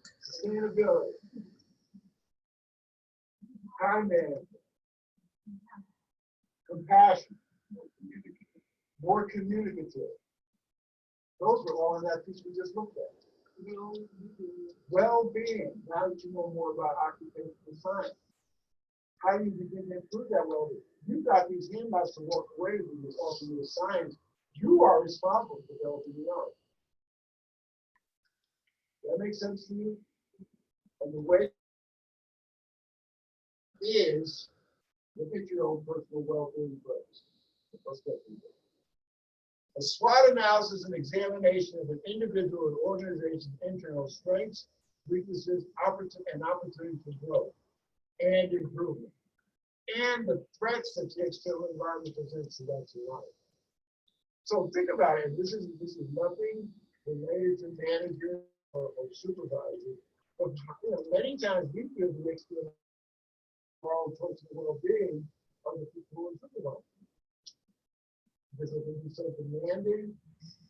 Sustainability. Time management. Compassion. More communicative. Those were all in that piece we just looked at. Well-being. Now that you know more about occupational science. How do you begin to improve that well-being? You got these handouts to walk away with this ultimate science. You are responsible for developing your own. That makes sense to you? And the way is look at your own personal well-being first. Let's get through that. A SWOT analysis is an examination of an individual or organization's internal strengths, weaknesses, and opportunities for growth and improvement, and the threats that the external environment presents to that life. So think about it. This is nothing related to managers or supervisors, but many times we feel the external towards the well-being of the people who are supervising. Because they can be so demanding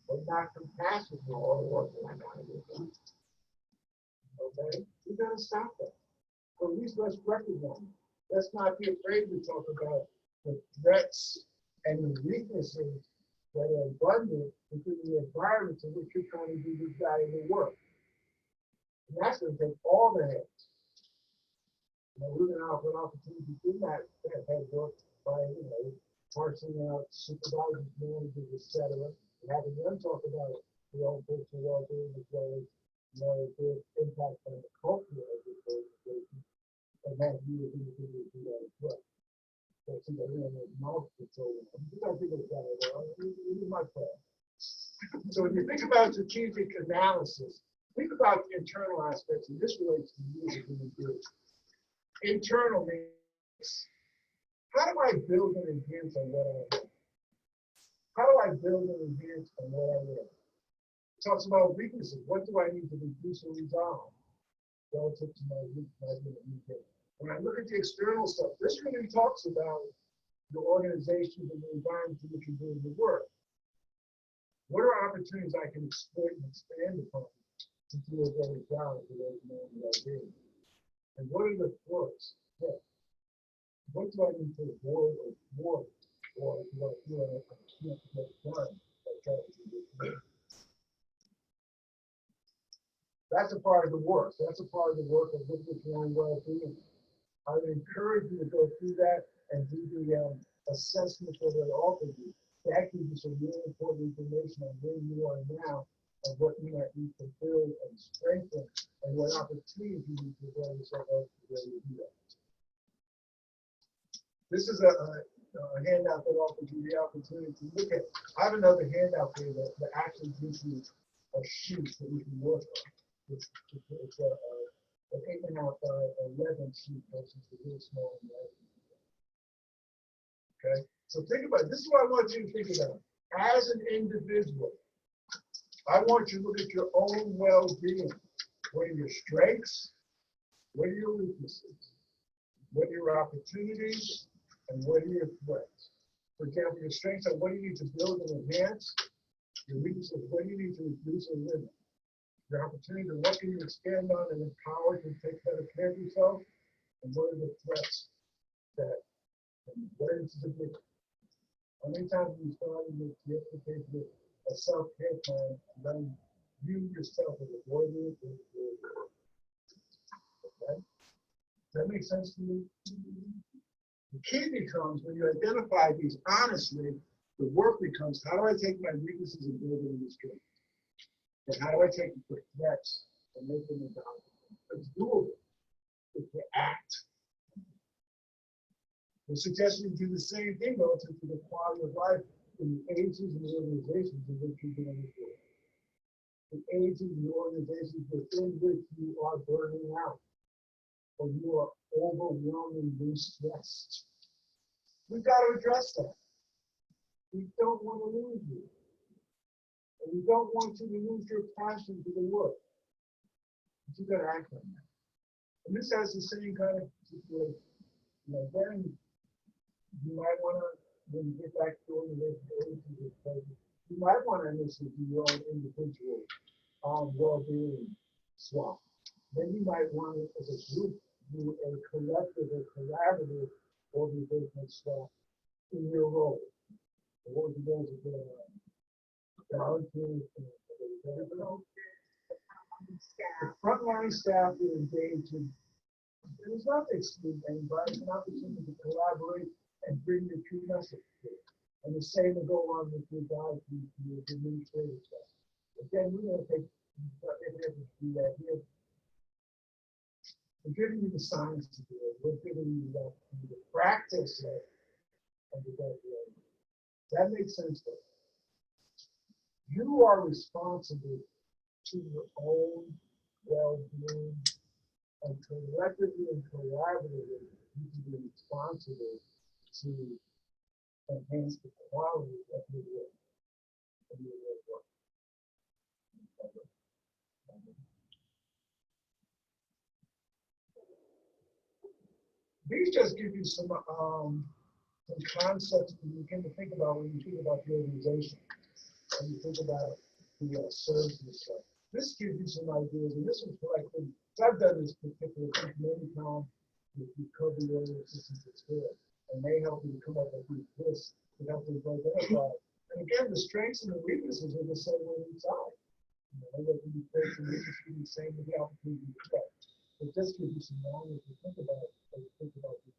or not compassionate for all the work that I'm out of. Okay? We gotta stop that. So at least let's recognize. Let's not be afraid to talk about the threats and the weaknesses that are abundant within the environment in which you're trying to do this valuable work. And that's going to take all the heads. We're going to offer an opportunity in that head work by, parsing out supervisors, managers, etc., and having them talk about their own personal well-being as well as, their impact on the culture of this organization, and have you as individuals do that as well. So see that we have mouth control. You got to think about it. This is my plan. So when you think about strategic analysis, think about the internal aspects, and this relates to you as a human being. Internal means, how do I build and enhance on what I am? How do I build and enhance on what I am? It talks about weaknesses. What do I need to reduce or resolve relative to my weakness? When I look at the external stuff, this really talks about the organization and the environment in which you're doing the work. What are opportunities I can exploit and expand upon to do a better job for those men that I do? And what are the threats? Yeah. What do I need to avoid or thwart, or do I feel like I can't get done by trying to do this? That's a part of the work. That's a part of the work of looking at your own well-being. I would encourage you to go through that and do the assessment that it offers you. That gives you some really important information on where you are now and what you might need to build and strengthen and what opportunities you need to avail yourself of to be able to do that. This is a handout that offers you the opportunity to look at. I have another handout here that actually gives you a sheet that you can work on. It's an 8.5 by 11 sheet versus the really small. Okay, so think about it. This is what I want you to think about. As an individual, I want you to look at your own well-being. What are your strengths? What are your weaknesses? What are your opportunities? And what are your threats? For example, your strengths are what do you need to build and enhance? Your weaknesses, what do you need to reduce or limit? Your opportunities, what can you expand on and empower to take better care of yourself? And what are the threats that, and what is the big? How many times have you started with the expectation of a self-care plan and then view yourself as a worthy? Okay? Does that make sense to you? The key becomes when you identify these honestly, the work becomes how do I take my weaknesses and build them into strength? And how do I take the threats and make them into opportunities? It's doable if you act. We're suggesting you do the same thing relative to the quality of life in the agencies and the organizations in which you're doing this work. The agencies and the organizations within which you are burning out, or you are overwhelmingly stressed. We've got to address that. We don't want to lose you. And we don't want you to lose your passion for the work. But you've got to act on that. And this has the same kind of situation. Then you might want to, when you get back to the organization, you might want to initially do your own individual well-being swap. Then you might want to, as a group, do a collective or collaborative organizational swap in your role. So what was the goals of the volunteers? The frontline staff will engage in. There's not to exclude anybody. It's an opportunity to collaborate and bring your true message to it. And the same will go on with your guys, your administrative stuff. Again, we're going to take do that here. We're giving you the science to do it. We're giving you the practice of the best way. That makes sense to us. You are responsible to your own well-being, and collectively and collaboratively, you can be responsible to enhance the quality of your work. These just give you some concepts that you can think about when you think about the organization, and you think about the service and stuff. This gives you some ideas, and this is what I think. I've done this particular thing many times with recovery assistance at school, and they help you come up with these lists to help you identify. And again, the strengths and the weaknesses are the same on each side. You know, they can be strengths and weaknesses be the same with the opportunity to correct. It just gives you some knowledge to think about as you think about this.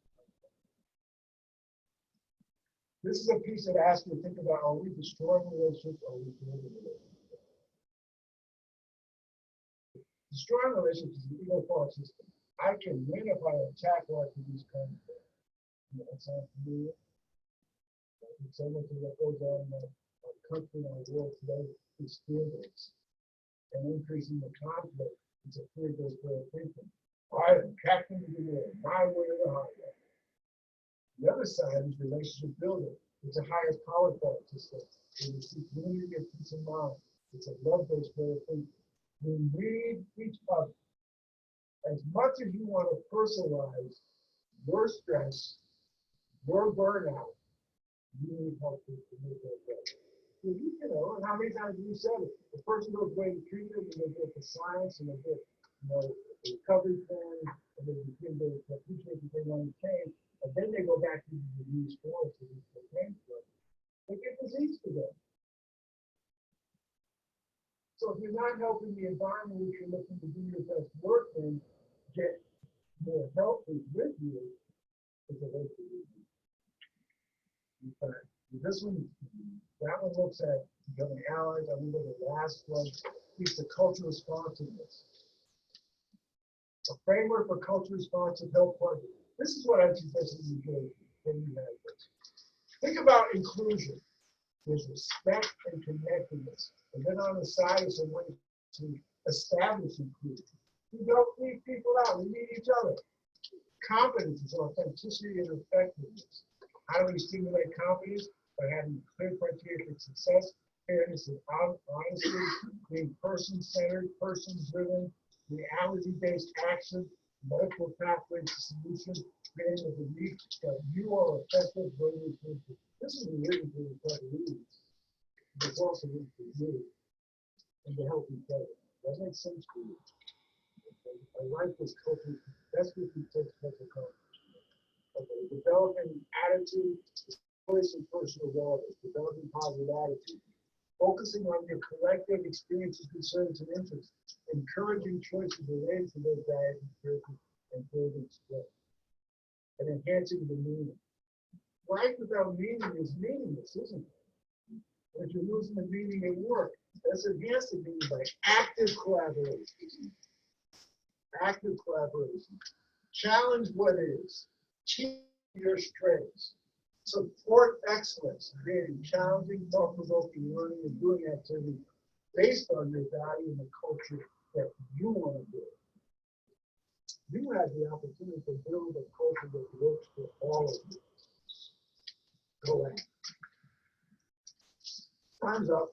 This is a piece that asks you to think about: are we destroying relationships or are we building relationships? Destroying relationships is an ego thought system. I can win if I attack or I can use conflict. You know, that sounds familiar. It's so much of what goes on in our country and our world today is fear-based. And increasing the conflict is a fear-based way of thinking. I am captain of the world, my way or the highway. The other side is relationship building. It's a higher power thought system. It is community and peace of mind. It's a love-based way of thinking. We need each other. As much as you want to personalize your stress, your burnout, you need help to make that better. You know, and how many times have you said it? The person goes away to treatment, and they get the science, and they get, you know, the recovery plan, and they begin to appreciate that they want to change, and then they go back to the disease forest and they pain for it. They get disease for them. So if you're not helping the environment which you're looking to do your best work in get more healthy with you, it's a waste of you. This one, that one looks at becoming allies. I remember the last one speaks to cultural responsiveness. A framework for culture responsive health partners. This is what I suggested you do when you have this. Think about inclusion. There's respect and connectedness. And then on the side is some way to establish inclusion. We don't leave people out, we need each other. Competence is authenticity and effectiveness. How do we stimulate competence? By having clear criteria for success, fairness and honesty, being person-centered, person-driven, reality-based action, multiple pathways to solutions, creating a belief that you are effective when you're thinking. This is really for the but it's also really for you and to help each other. That makes sense to you. Okay. I like this culture. That's what we take special culture. Okay. Developing attitude, choice, and personal wellness. Developing positive attitude. Focusing on your collective experiences, concerns, and interests. Encouraging choices related to those values and characters and building strength. And enhancing the meaning. Life without meaning is meaningless, isn't it? If you're losing the meaning at work, that's enhanced the meaning by active collaboration. Active collaboration. Challenge what is. Teach your strengths. Support excellence. Creating challenging, thought-provoking learning and doing activities based on your value and the culture that you want to build. You have the opportunity to build a culture that works for all of you. Go ahead. Time's up.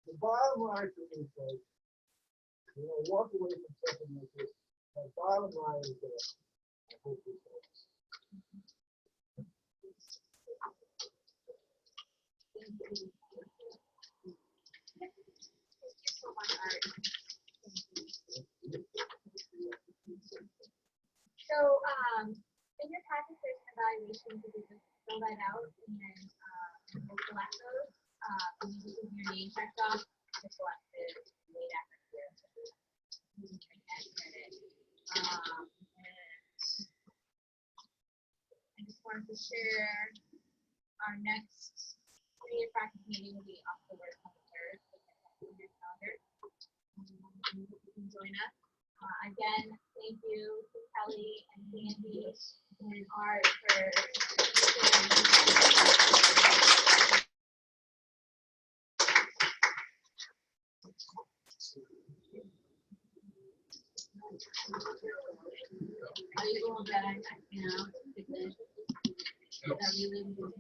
The bottom line for me, folks, when I walk away from something like this, my bottom line is that I hope this helps. So, in your package, there's an evaluation to just fill that out and we'll select those. And you just your name checked off, to select the late after here. And I just wanted to share our next 3-year practice meeting will be October 23rd. So your calendar. You can join us. Again, thank you to Kelly and Mandy and Art for. Are you going back, you know, because are you living with